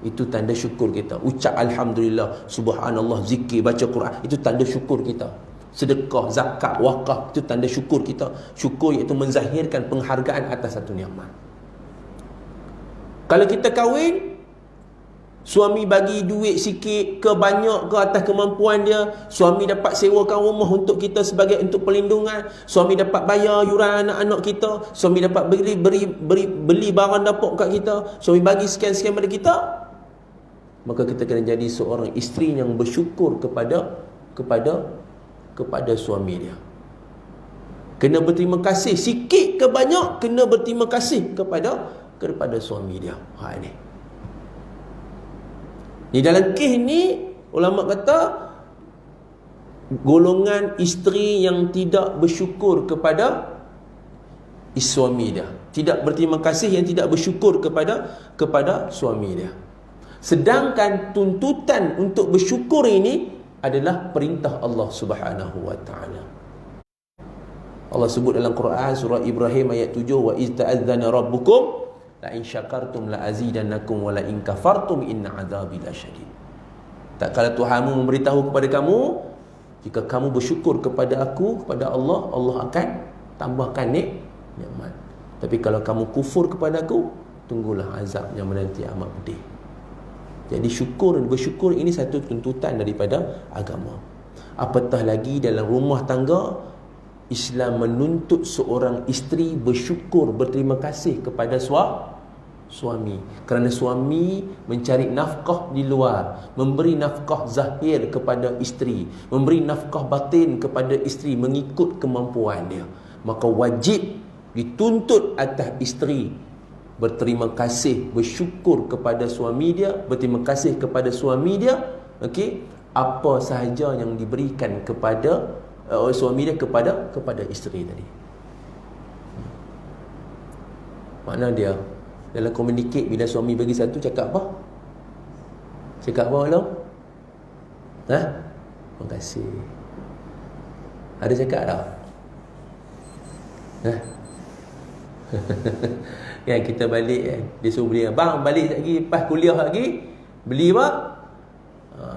Itu tanda syukur kita. Ucap Alhamdulillah, Subhanallah, zikir, baca Quran, itu tanda syukur kita. Sedekah, zakat, wakaf, itu tanda syukur kita. Syukur iaitu menzahirkan penghargaan atas satu nikmat. Kalau kita kahwin, suami bagi duit sikit ke banyak ke atas kemampuan dia, suami dapat sewakan rumah untuk kita sebagai untuk perlindungan, suami dapat bayar yuran anak-anak kita, suami dapat beli barang dapur kat kita, suami bagi sekian-sekian pada kita, maka kita kena jadi seorang isteri yang bersyukur kepada suami dia. Kena berterima kasih sikit ke banyak, kena berterima kasih kepada suami dia. Ni di dalam kes ni, ulama kata golongan isteri yang tidak bersyukur kepada suami dia, tidak berterima kasih, yang tidak bersyukur kepada suami dia. Sedangkan tuntutan untuk bersyukur ini adalah perintah Allah Subhanahu wa ta'ala. Allah sebut dalam Quran surah Ibrahim ayat 7, wa iz ta'adzana rabbukum la in syakartum la azidannakum wa la in kafartum inna azabi lasyadid. Tak kala Tuhanmu memberitahu kepada kamu, jika kamu bersyukur kepada aku, kepada Allah, Allah akan tambahkan nikmat. Tapi kalau kamu kufur kepada aku, tunggulah azab yang menanti amat pedih. Jadi bersyukur ini satu tuntutan daripada agama. Apatah lagi dalam rumah tangga, Islam menuntut seorang isteri bersyukur, berterima kasih kepada suami. Kerana suami mencari nafkah di luar, memberi nafkah zahir kepada isteri, memberi nafkah batin kepada isteri mengikut kemampuan dia. Maka wajib dituntut atas isteri berterima kasih, bersyukur kepada suami dia, berterima kasih kepada suami dia, okey, apa sahaja yang diberikan kepada suami dia kepada isteri tadi. Makna dia dalam communicate, bila suami bagi satu, cakap apa? Cakap apa lo? Terima kasih. Ada cakap tak? Kan kita balik, dia suruh beli, bang balik lagi pas kuliah lagi, beli apa?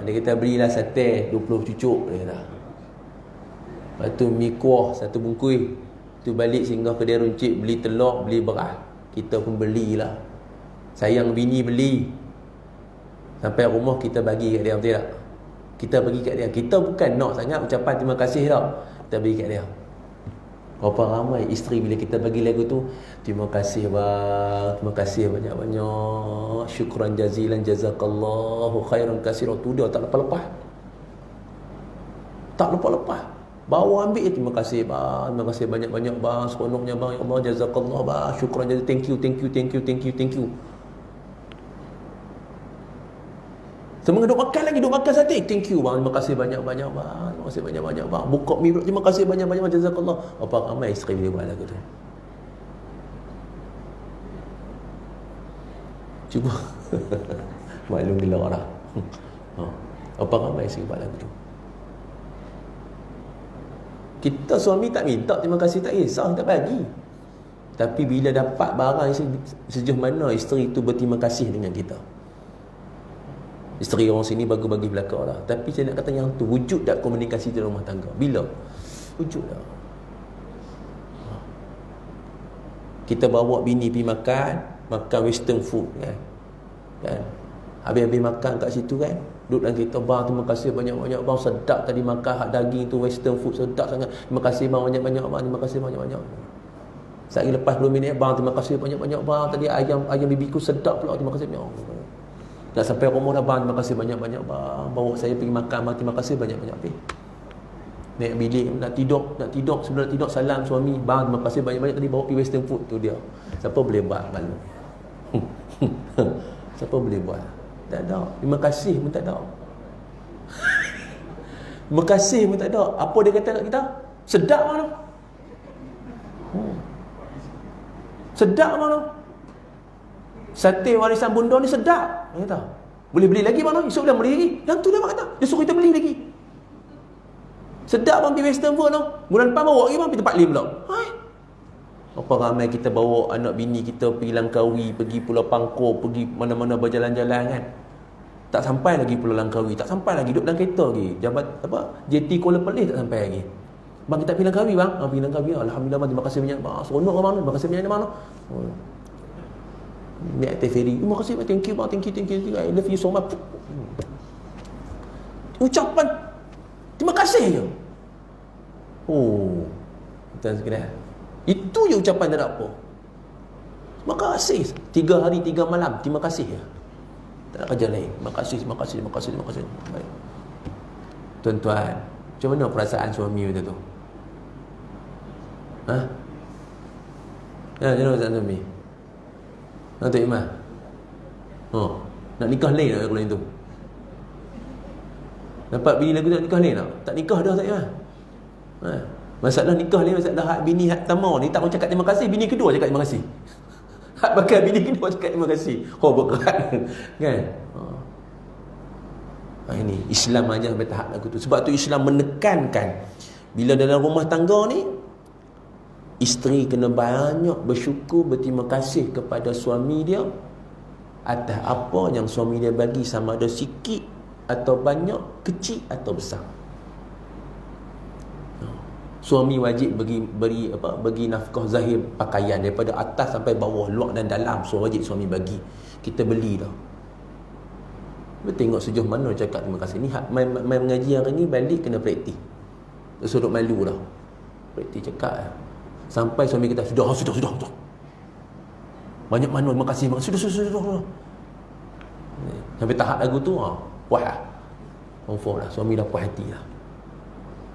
Dia kata belilah sate 20 cucuk, dia kata. Lepas tu mi kuah 1 bungkus. Tu balik singgah kedai runcit, beli telur, beli beras. Kita pun belilah. Sayang bini beli. Sampai rumah kita bagi kat dia, betul tak? Kita bagi kat dia. Kita bukan nak sangat ucapan terima kasih tau, kita bagi kat dia. Berapa ramai isteri bila kita bagi lagu tu, terima kasih bang, terima kasih banyak-banyak, syukran jazilan, jazakallahu khairan katsiran. Tu dia tak lepas-lepas, tak lepas-lepas, bawa ambil, terima kasih bang, terima kasih banyak-banyak bang, seronoknya bang, ya Allah, jazakallah bang, syukran jazilan, thank you. Semua duk makan sate. Thank you bang, terima kasih banyak-banyak bang. Terima kasih banyak-banyak bang. Buka mi, terima kasih banyak-banyak, jazakallah. Apa ramai isteri dia buat lagu tu. Cuba. Maklum gila orang. Apa ramai isteri buat lagu tu. Kita suami tak minta terima kasih, tak kisah, tak bagi. Tapi bila dapat barang sejauh mana isteri tu berterima kasih dengan kita. Isteri orang sini bagi belakang lah. Tapi saya nak kata yang tu, wujud tak komunikasi dalam rumah tangga? Bila? Wujud tak? Kita bawa bini pergi makan western food kan? Habis-habis makan kat situ kan, duduk dalam kereta, bang terima kasih banyak-banyak bang, sedap tadi makan hak daging tu, western food sedap sangat, terima kasih bang banyak-banyak bang, terima kasih banyak-banyak. Sehari lepas 10 minit, bang terima kasih banyak-banyak bang, tadi ayam bibiku sedap pula, terima kasih banyak. Dah sampai rumah dah, bang terima kasih banyak-banyak bang, bawa saya pergi makan bang, terima kasih banyak-banyak. Naik bilik nak tidur, sebelum nak tidur salam suami, bang terima kasih banyak-banyak tadi bawa pergi western food tu dia. Siapa boleh buat malu? Siapa boleh buat? Tak ada. Terima kasih pun tak ada. Terima kasih pun tak ada. Apa dia kata kat kita? Sedap mana? Sedap mana? Sate warisan bunda ni sedap. Dia kata, boleh beli lagi mana? Esok dah beli lagi. Yang tu dia kata, dia suruh kita beli lagi. Sedap bang pergi western food tu. Bulan depan bawa lagi bang pergi tempat lain pula. Apa ramai kita bawa anak bini kita pergi Langkawi, pergi Pulau Pangkor, pergi mana-mana berjalan-jalan kan. Tak sampai lagi Pulau Langkawi, tak sampai lagi, duduk dalam kereta lagi. JT Kuala Perlis tak sampai lagi. Bang kita pergi Langkawi bang. Pergi Langkawi. Alhamdulillah bang, terima kasih banyak bang. Seronok bang, terima kasih banyak bang. Naik atas ferry. Terima kasih bang, thank you bang, thank you. I love you so much. Ucapan terima kasih je. Kita sekalian. Itu je ucapan, tak ada apa. Terima kasih. 3 hari 3 malam, terima kasih ya. Tak ada kerja lain. Terima kasih. Baik. Tuan-tuan, macam mana perasaan suami kita tu? Macam mana perasaan suami? Tok Iman? Nak nikah lain tak kalau itu? Dapat bini lagu tu nak nikah lain tak? Tak nikah dah Tok Iman. Masalah nikah ni, masalah hak bini hak pertama ni tak mau cakap terima kasih, bini kedua cakap terima kasih. Hak bakal bini kedua cakap terima kasih. Berat kan? Ini Islam aja sampai tahap lagu tu. Sebab tu Islam menekankan bila dalam rumah tangga ni, isteri kena banyak bersyukur, berterima kasih kepada suami dia atas apa yang suami dia bagi, sama ada sikit atau banyak, kecil atau besar. Suami wajib bagi nafkah zahir pakaian daripada atas sampai bawah, luar dan dalam, so wajib suami bagi. Kita beli dah. Tengok sejauh mana cakap terima kasih ni. Main mengaji hari ni balik kena praktis. Suruh malu dah. Praktis cakap lah. Sampai suami kita sudah. Banyak mana terima kasih. Sudah. Sampai tahap lagu tu puas lah. Confirm lah, suami dah puas hati lah.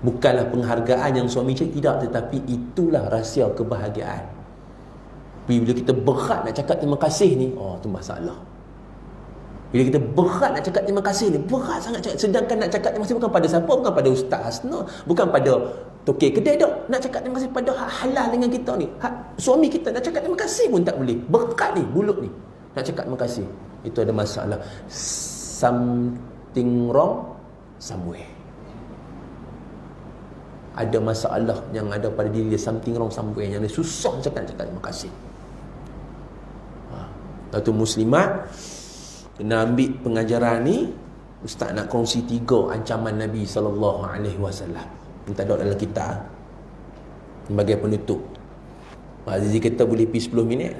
Bukanlah penghargaan yang suami cari, tidak, tetapi itulah rahsia kebahagiaan. Bila kita berat nak cakap terima kasih ni, tu masalah. Bila kita berat nak cakap terima kasih ni, berat sangat cakap. Sedangkan nak cakap terima kasih bukan pada siapa, bukan pada Ustaz Hasna, bukan pada tokek kedai dak. Nak cakap terima kasih pada hak halal dengan kita ni. Hak suami kita nak cakap terima kasih pun tak boleh. Berat ni, bulut ni. Nak cakap terima kasih. Itu ada masalah. Something wrong somewhere. Ada masalah yang ada pada diri dia, something wrong somewhere, yang dia susah cakap terima kasih. Satu muslimat kena ambil pengajaran ni. Ustaz nak kongsi 3 ancaman Nabi SAW. Ini tak ada dalam kitab. Sebagai penutup. Pak Azizi kata boleh pergi 10 minit.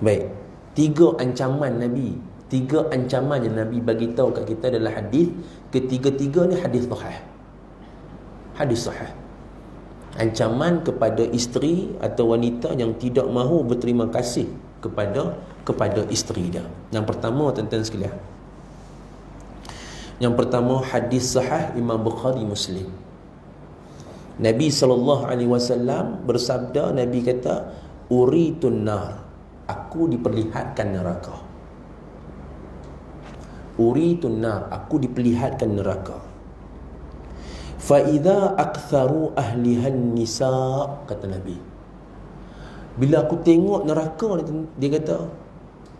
Baik. 3 ancaman Nabi. 3 ancaman yang Nabi bagi tahu kat kita adalah hadis. Ketiga-tiga ni hadis sahih. Hadis sahih. Ancaman kepada isteri atau wanita yang tidak mahu berterima kasih kepada isteri dia. Yang pertama, tuan-tuan sekalian, yang pertama hadis sahih Imam Bukhari Muslim. Nabi SAW bersabda, Nabi kata, uritun nar, aku diperlihatkan neraka. Uritun nar, aku diperlihatkan neraka. Fa idza aktharu ahlihan nisa, kata Nabi, bila aku tengok neraka ni, dia kata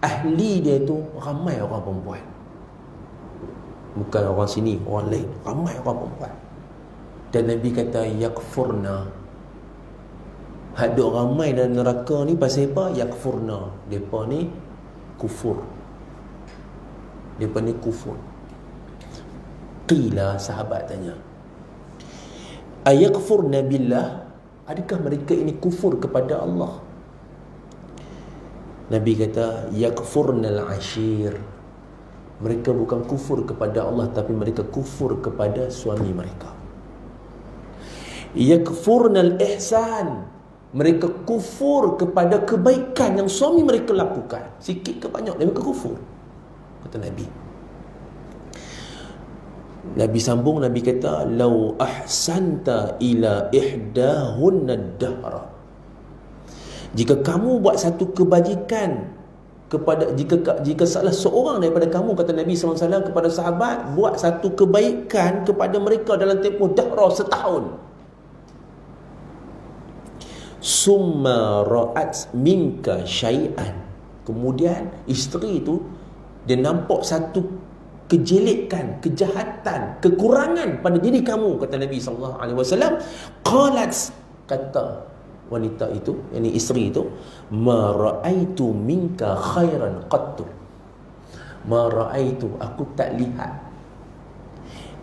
ahli dia tu ramai orang perempuan. Bukan orang sini, orang lain, ramai orang perempuan. Dan Nabi kata yakfurna, ada ramai dalam neraka ni pasal apa? Yakfurna, mereka ni kufur, mereka ni kufur. Qila, sahabat tanya, ayakfurna billah, adakah mereka ini kufur kepada Allah? Nabi kata yakfurnal ashir, mereka bukan kufur kepada Allah, tapi mereka kufur kepada suami mereka. Yakfurnal ihsan, mereka kufur kepada kebaikan yang suami mereka lakukan, sikit ke banyak mereka kufur, kata Nabi. Nabi sambung, Nabi kata lau ahsanta ila ihdahunna dahra, jika kamu buat satu kebajikan kepada, jika salah seorang daripada kamu, kata Nabi SAW kepada sahabat, buat satu kebaikan kepada mereka dalam tempoh dahra, setahun, summa ra'at minka syai'an, kemudian isteri tu dia nampak satu kejelekan, kejahatan, kekurangan pada diri kamu, kata Nabi SAW, qalat, kata wanita itu, yakni isteri itu, ma ra'aitu minka khairan qattu, ma ra'aitu, aku tak lihat,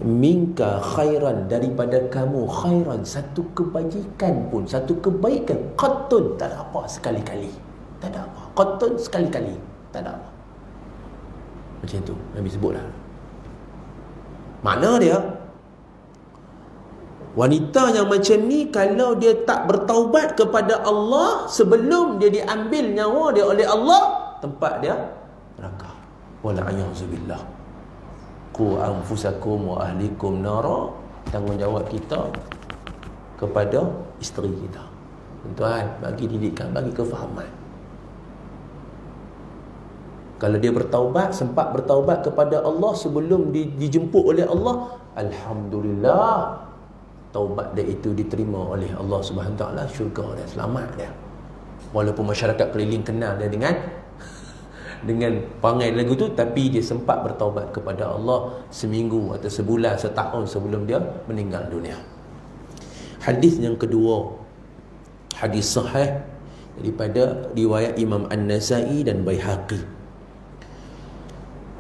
minka khairan, daripada kamu, khairan, satu kebajikan pun, satu kebaikan, qattun, tak ada apa, sekali-kali, tak ada apa, qattun, sekali-kali, tak ada apa. Macam tu Nabi sebutlah. Makna dia, wanita yang macam ni, kalau dia tak bertaubat kepada Allah sebelum dia diambil nyawa dia oleh Allah, tempat dia neraka. Wala'iyahzubillah. Qu anfusakum wa ahlikum nara, tanggungjawab kita kepada isteri kita. Tuan, bagi didikan, bagi kefahaman. Kalau dia bertaubat, sempat bertaubat kepada Allah sebelum dijemput oleh Allah, alhamdulillah, taubat dia itu diterima oleh Allah Subhanahu Taala, syurga dia, selamat dia. Walaupun masyarakat keliling kenal dia dengan perangai lagu tu, tapi dia sempat bertaubat kepada Allah seminggu atau sebulan, setahun sebelum dia meninggal dunia. Hadis yang kedua, hadis sahih daripada riwayat Imam An-Nasai dan Baihaqi.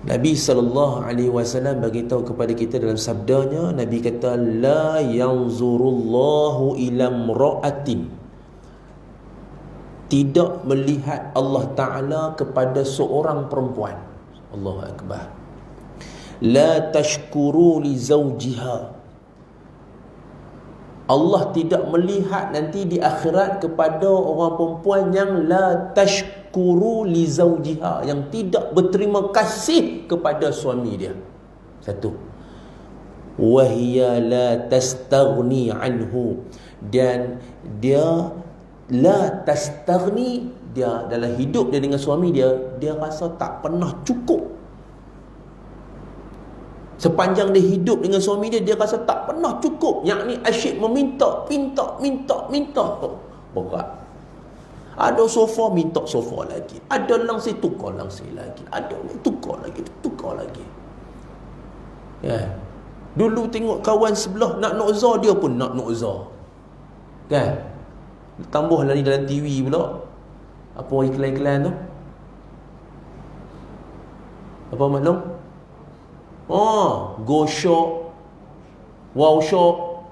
Nabi SAW beritahu kepada kita dalam sabdanya, Nabi kata la yanzurullahu ila imra'atin, tidak melihat Allah Ta'ala kepada seorang perempuan. Allahu Akbar. La tashkuru li zawjiha, Allah tidak melihat nanti di akhirat kepada orang perempuan yang la tashkuru li zawjiha, yang tidak berterima kasih kepada suami dia. Satu. Wa hiya la tastaghni anhu, dan dia la tastaghni, dia dalam hidup dia dengan suami dia, dia rasa tak pernah cukup. Sepanjang dia hidup dengan suami dia, dia rasa tak pernah cukup. Yakni asyik meminta, minta. Berat. Ada sofa, minta sofa lagi. Ada langsir, tukar langsir lagi. Ada tukar lagi. Ya. Dulu tengok kawan sebelah nak nokza, dia pun nak nokza. Kan? Tambah lagi dalam TV pula. Apa iklan-iklan tu? Apa maklum? Go Shop, Wow Shop,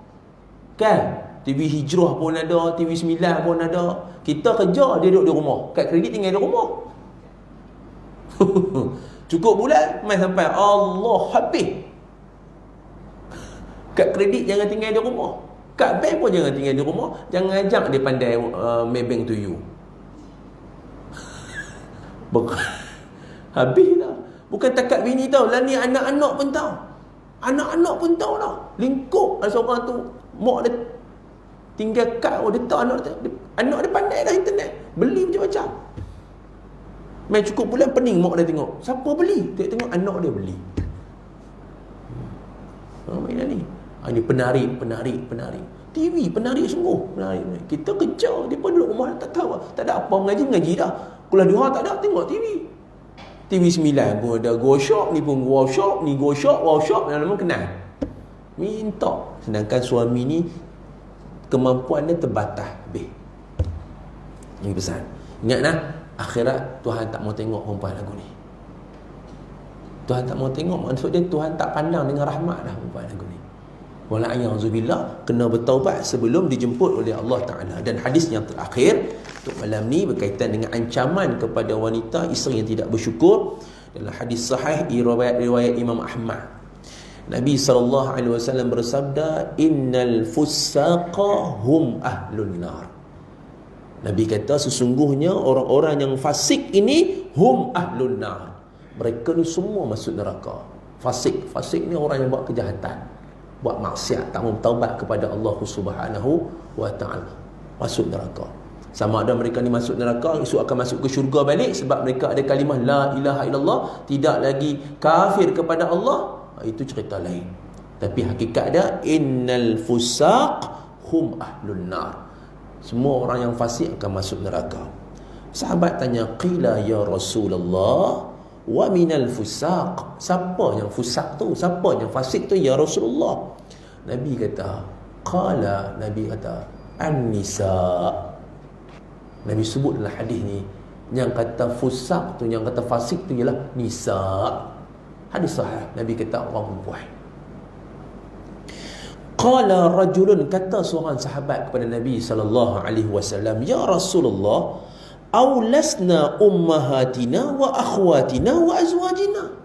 kan? TV Hijrah pun ada, TV 9 pun ada. Kita kerja, dia duduk di rumah. Kad kredit tinggal di rumah. Cukup bulan, mai sampai Allah habis. Kad kredit jangan tinggal di rumah. Kad bank pun jangan tinggal di rumah. Jangan ajak dia pandai Maybank to you. Habis lah. Bukan takat bini tau, lah ni anak-anak pun tahu. Anak-anak pun tahu lah. Lingkup ada seorang tu, mak dia tinggal kad, dia tahu anak dia pandai dah internet. Beli macam-macam. Main cukup bulan pening mak dia tengok. Siapa beli? Tengok anak dia beli. mainan ni. Ini penari. TV penari sungguh. Penari. Kita kejar, dia pun duduk rumah tak tahu. Tak ada apa mengaji dah. Kuliah duha tak ada, tengok TV. TV 9 pun ada Go Shop, ni pun Go Shop, ni Go Shop, Wow Shop, yang lama kenal. Minta. Sedangkan suami ni kemampuan dia terbatas lebih. Ini pesan. Ingatlah, akhirat Tuhan tak mau tengok perempuan lagu ni. Tuhan tak mau tengok, maksud dia Tuhan tak pandang dengan rahmat dah perempuan lagu ni. Wala'iyahzubillah, kena bertaubat sebelum dijemput oleh Allah Ta'ala. Dan hadis yang terakhir untuk malam ni berkaitan dengan ancaman kepada wanita isteri yang tidak bersyukur. Dalam hadis sahih riwayat Imam Ahmad, Nabi SAW bersabda, innal fussaqa hum ahlun nar. Nabi kata sesungguhnya orang-orang yang fasik ini hum ahlun nar. Mereka ni semua masuk neraka. Fasik ni orang yang buat kejahatan, buat maksiat, tak mau taubat kepada Allah Subhanahu wa taala, masuk neraka. Sama ada mereka ni masuk neraka, esok akan masuk ke syurga balik sebab mereka ada kalimah la ilaha illallah, tidak lagi kafir kepada Allah. Itu cerita lain. Tapi hakikat dia innal fusaq hum ahlun nar. Semua orang yang fasik akan masuk neraka. Sahabat tanya, qila ya Rasulullah wa minal fusaq, siapa yang fusaq tu, siapa yang fasik tu ya Rasulullah? Nabi kata an-nisa. Nabi sebut dalam hadis ni, yang kata fusaq tu, yang kata fasik tu ialah nisa. Hadis sahih. Nabi kata orang perempuan. Qala rajulun, kata seorang sahabat kepada Nabi SAW, ya Rasulullah, awlasna ummahatina wa akhwatina wa azwajina.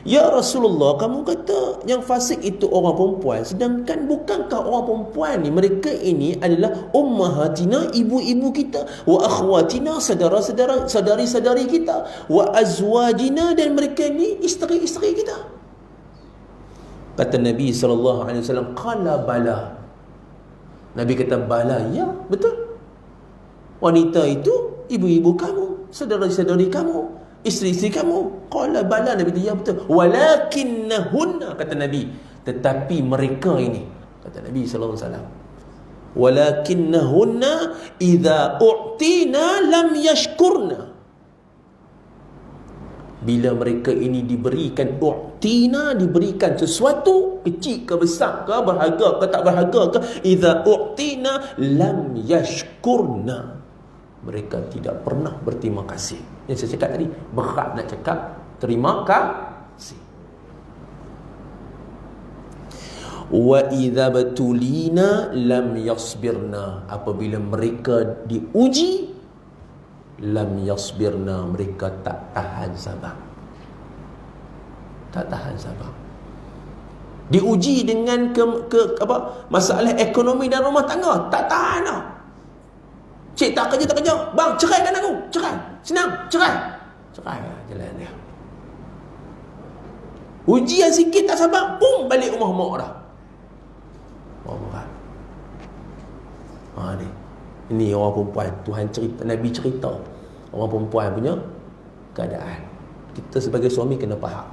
Ya Rasulullah, kamu kata yang fasik itu orang perempuan, sedangkan bukankah orang perempuan ni, mereka ini adalah ummahatina, ibu-ibu kita, wa akhwatina, saudara-saudari kita, wa azwajina, dan mereka ni isteri-isteri kita. Kata Nabi SAW, qala bala. Nabi kata bala, ya betul. Wanita itu ibu-ibu kamu, saudara-saudari kamu, isteri-isteri kamu. Qala bala, Nabi kata ya betul. Walakinnahunna, kata Nabi, tetapi mereka ini, kata Nabi SAW, walakinnahunna idza u'tina lam yashkurna. Bila mereka ini diberikan u'tina, diberikan sesuatu, kecil ke besar ke, berharga ke tak berharga ke, idza u'tina lam yashkurna, mereka tidak pernah berterima kasih. Yang saya cakap tadi, berat nak cakap terima kasih. Wa idza batulina lam yasbirna, apabila mereka diuji, lam yasbirna, mereka tak tahan sabar. Tak tahan sabar. Diuji dengan masalah ekonomi dan rumah tangga, tak tahan lah. Cik tak kerja, bang ceraikan aku, cerai, senang, cerai jalan dia. Ujian sikit tak sabar, pum, balik rumah mak dah. Ni ini orang perempuan. Tuhan cerita, Nabi cerita orang perempuan punya keadaan. Kita sebagai suami kena faham.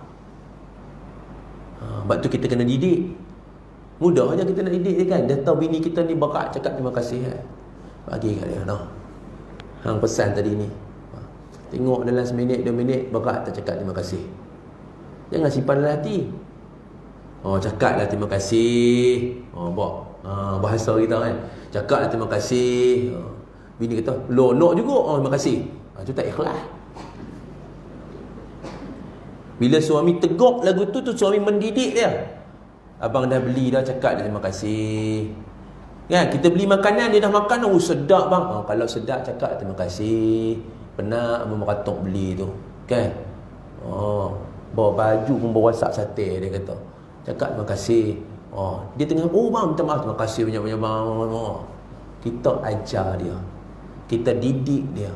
Sebab tu kita kena didik. Mudah aja kita nak didik dia kan. Dah tahu bini kita ni berat, cakap terima kasih bagi kat dia. Hang pesan tadi ni, tengok dalam seminit 2 minit berat tak cakap terima kasih. Jangan simpan dalam hati. Cakaplah terima kasih. Bahasa kita kan, cakaplah terima kasih. Bini kata lonok juga, terima kasih. Itu tak ikhlas. Bila suami teguk lagu tu suami mendidik dia. Abang dah beli dah, cakap dia terima kasih. Kan, kita beli makanan, dia dah makan, sedap bang. Kalau sedap cakap terima kasih. Penat memeratok beli tu. Kan? Bawa baju pun bawa WhatsApp sate, dia kata. Cakap terima kasih. Dia tengah, bang minta maaf, terima kasih banyak-banyak bang. Kita ajar dia, kita didik dia.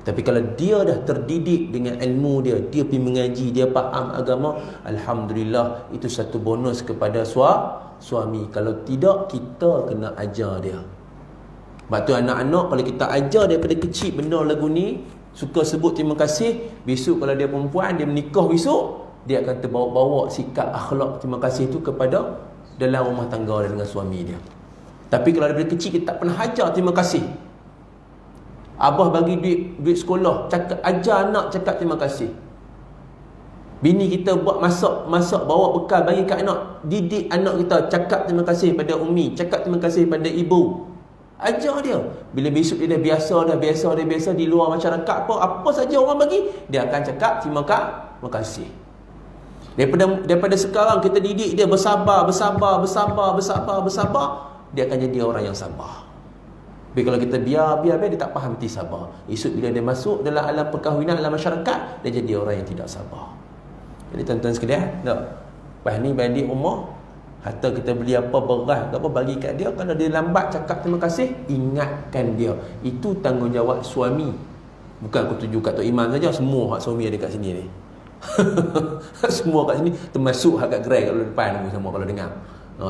Tapi kalau dia dah terdidik dengan ilmu dia, dia pergi mengaji, dia faham agama, alhamdulillah, itu satu bonus kepada suami. Kalau tidak, kita kena ajar dia. Sebab tu anak-anak, kalau kita ajar daripada kecil benda lagu ni, suka sebut terima kasih, besok kalau dia perempuan, dia menikah besok, dia akan terbawa-bawa sikap akhlak terima kasih itu kepada dalam rumah tangga dia dengan suami dia. Tapi kalau daripada kecil kita tak pernah ajar terima kasih. Abah bagi duit sekolah, ajar anak cakap terima kasih. Bini kita buat masak bawa bekal bagi kat anak, didik anak kita cakap terima kasih pada umi, cakap terima kasih pada ibu. Ajar dia. Bila besok dia dah biasa di luar masyarakat apa saja orang bagi, dia akan cakap terima kasih. Daripada sekarang kita didik dia bersabar, dia akan jadi orang yang sabar. Tapi kalau kita biar dia tak faham arti sabar. Esok bila dia masuk dalam alam perkahwinan, dalam masyarakat, dia jadi orang yang tidak sabar. Jadi tuan-tuan sekalian, lepas ni balik rumah, harta kita beli apa, beras apa, bagi kat dia. Kalau dia lambat cakap terima kasih, ingatkan dia. Itu tanggungjawab suami. Bukan aku tuju kat Tok Iman saja, semua hak suami ada kat sini ni. Semua kat sini, termasuk hak kat gerai kat depan ni semua kalau dengar.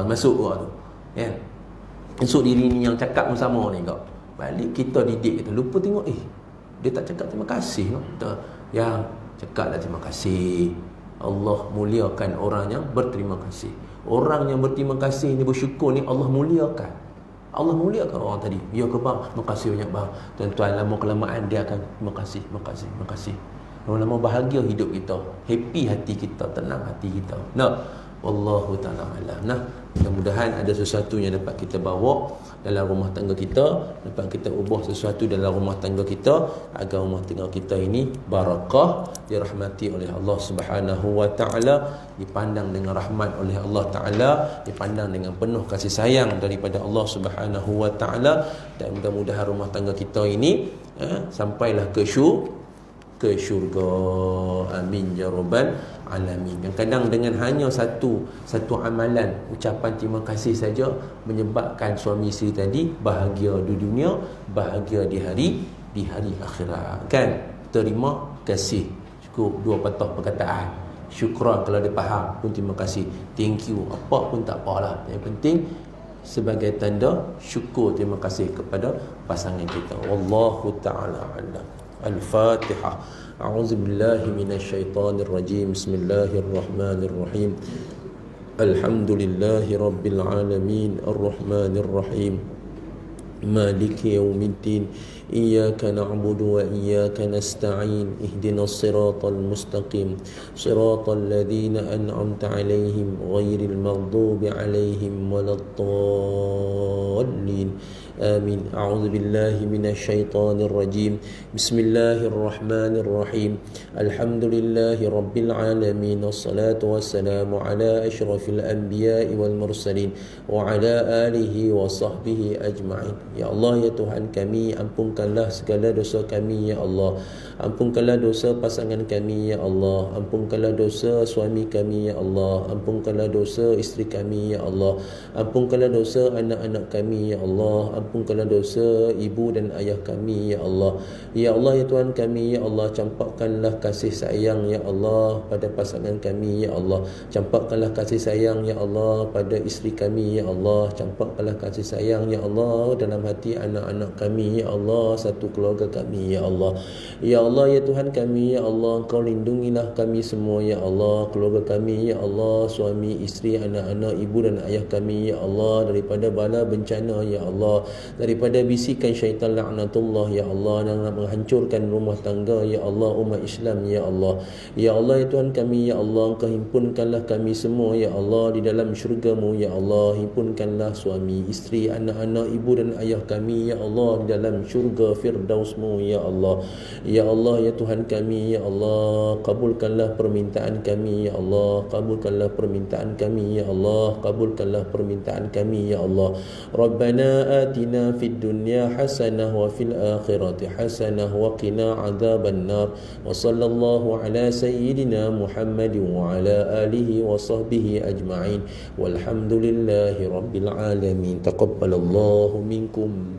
Masuk tu. Ya. Esok diri ni yang cakap pun sama ni kau. Balik kita didik kita, lupa tengok dia tak cakap terima kasih. Yang cakaplah terima kasih. Allah muliakan orang yang berterima kasih. Orang yang berterima kasih ni, bersyukur ni, Allah muliakan. Allah muliakan orang tadi. Ya ke bang? Terima kasih banyak bang. Tuan-tuan, lama-kelamaan dia akan terima kasih. Lama-lama bahagia hidup kita, happy hati kita, tenang hati kita. Wallahu ta'ala alam. Mudah-mudahan ada sesuatu yang dapat kita bawa dalam rumah tangga kita, dapat kita ubah sesuatu dalam rumah tangga kita, agar rumah tangga kita ini barakah, dirahmati oleh Allah Subhanahu wa taala, dipandang dengan rahmat oleh Allah taala, dipandang dengan penuh kasih sayang daripada Allah Subhanahu wa taala, dan mudah-mudahan rumah tangga kita ini sampailah ke syurga. Amin ya rabbal alamin. Yang kadang dengan hanya satu amalan, ucapan terima kasih saja, menyebabkan suami isteri tadi bahagia di dunia, bahagia di hari akhirat. Kan? Terima kasih. Cukup dua patah perkataan. Syukran kalau dia faham pun terima kasih. Thank you apa pun tak apalah. Yang penting sebagai tanda syukur, terima kasih kepada pasangan kita. Wallahu ta'ala a'lam. Al-Fatihah. A'udzu billahi minasyaitonir rajim. Bismillahirrahmanirrahim. Alhamdulillahi rabbil alamin, arrahmanir rahim, maliki yaumiddin. Iyyaka na'budu wa iyyaka nasta'in. Ihdinas siratal mustaqim, siratal ladzina an'amta 'alaihim ghairil maghdubi 'alaihim waladdallin. Amin. A'udzu billahi minasyaitonir rajim. Bismillahirrahmanirrahim. Alhamdulillahi rabbil alamin, wassalatu wassalamu ala asyrafil anbiya'i wal mursalin wa ala alihi wa sahbihi ajma'in. Ya Allah, ya Tuhan kami, ampunkanlah segala dosa kami ya Allah. Ampunkanlah dosa pasangan kami ya Allah. Ampunkanlah dosa suami kami ya Allah. Ampunkanlah dosa isteri kami ya Allah. Ampunkanlah dosa anak-anak kami ya Allah. Ampunkanlah dosa ibu dan ayah kami ya Allah. Ya Allah, ya Tuhan kami ya Allah, campakkanlah kasih sayang ya Allah pada pasangan kami ya Allah. Campakkanlah kasih sayang ya Allah pada isteri kami ya Allah. Campakkanlah kasih sayang ya Allah dalam hati anak-anak kami ya Allah, satu keluarga kami ya Allah. Ya Allah, ya Tuhan kami ya Allah, Engkau lindungilah kami semua ya Allah, keluarga kami ya Allah, suami, isteri, anak-anak, ibu dan ayah kami ya Allah, daripada bala bencana ya Allah, daripada bisikan syaitan laknatullah ya Allah, yang nak menghancurkan rumah tangga ya Allah, umat Islam ya Allah. Ya Allah, ya Tuhan kami ya Allah, Engkau himpunkanlah kami semua ya Allah di dalam syurga-Mu ya Allah. Himpunkanlah suami, isteri, anak-anak, ibu dan ayah kami ya Allah di dalam syurga Firdaus-Mu ya Allah. Ya Allah, ya Tuhan kami ya Allah, kabulkanlah permintaan kami ya Allah. Kabulkanlah permintaan kami ya Allah. Kabulkanlah permintaan kami ya Allah. Rabbana atina fid dunya hasanah wa fil akhirati hasanah wa qina adzaban nar. Wa sallallahu ala sayyidina Muhammadin wa ala alihi wa sahbihi ajma'in. Walhamdulillahi rabbil alamin. Taqabbalallahu minkum.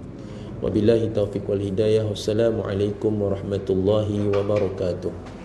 Wabillahi taufiq wal hidayah. Wassalamualaikum warahmatullahi wabarakatuh.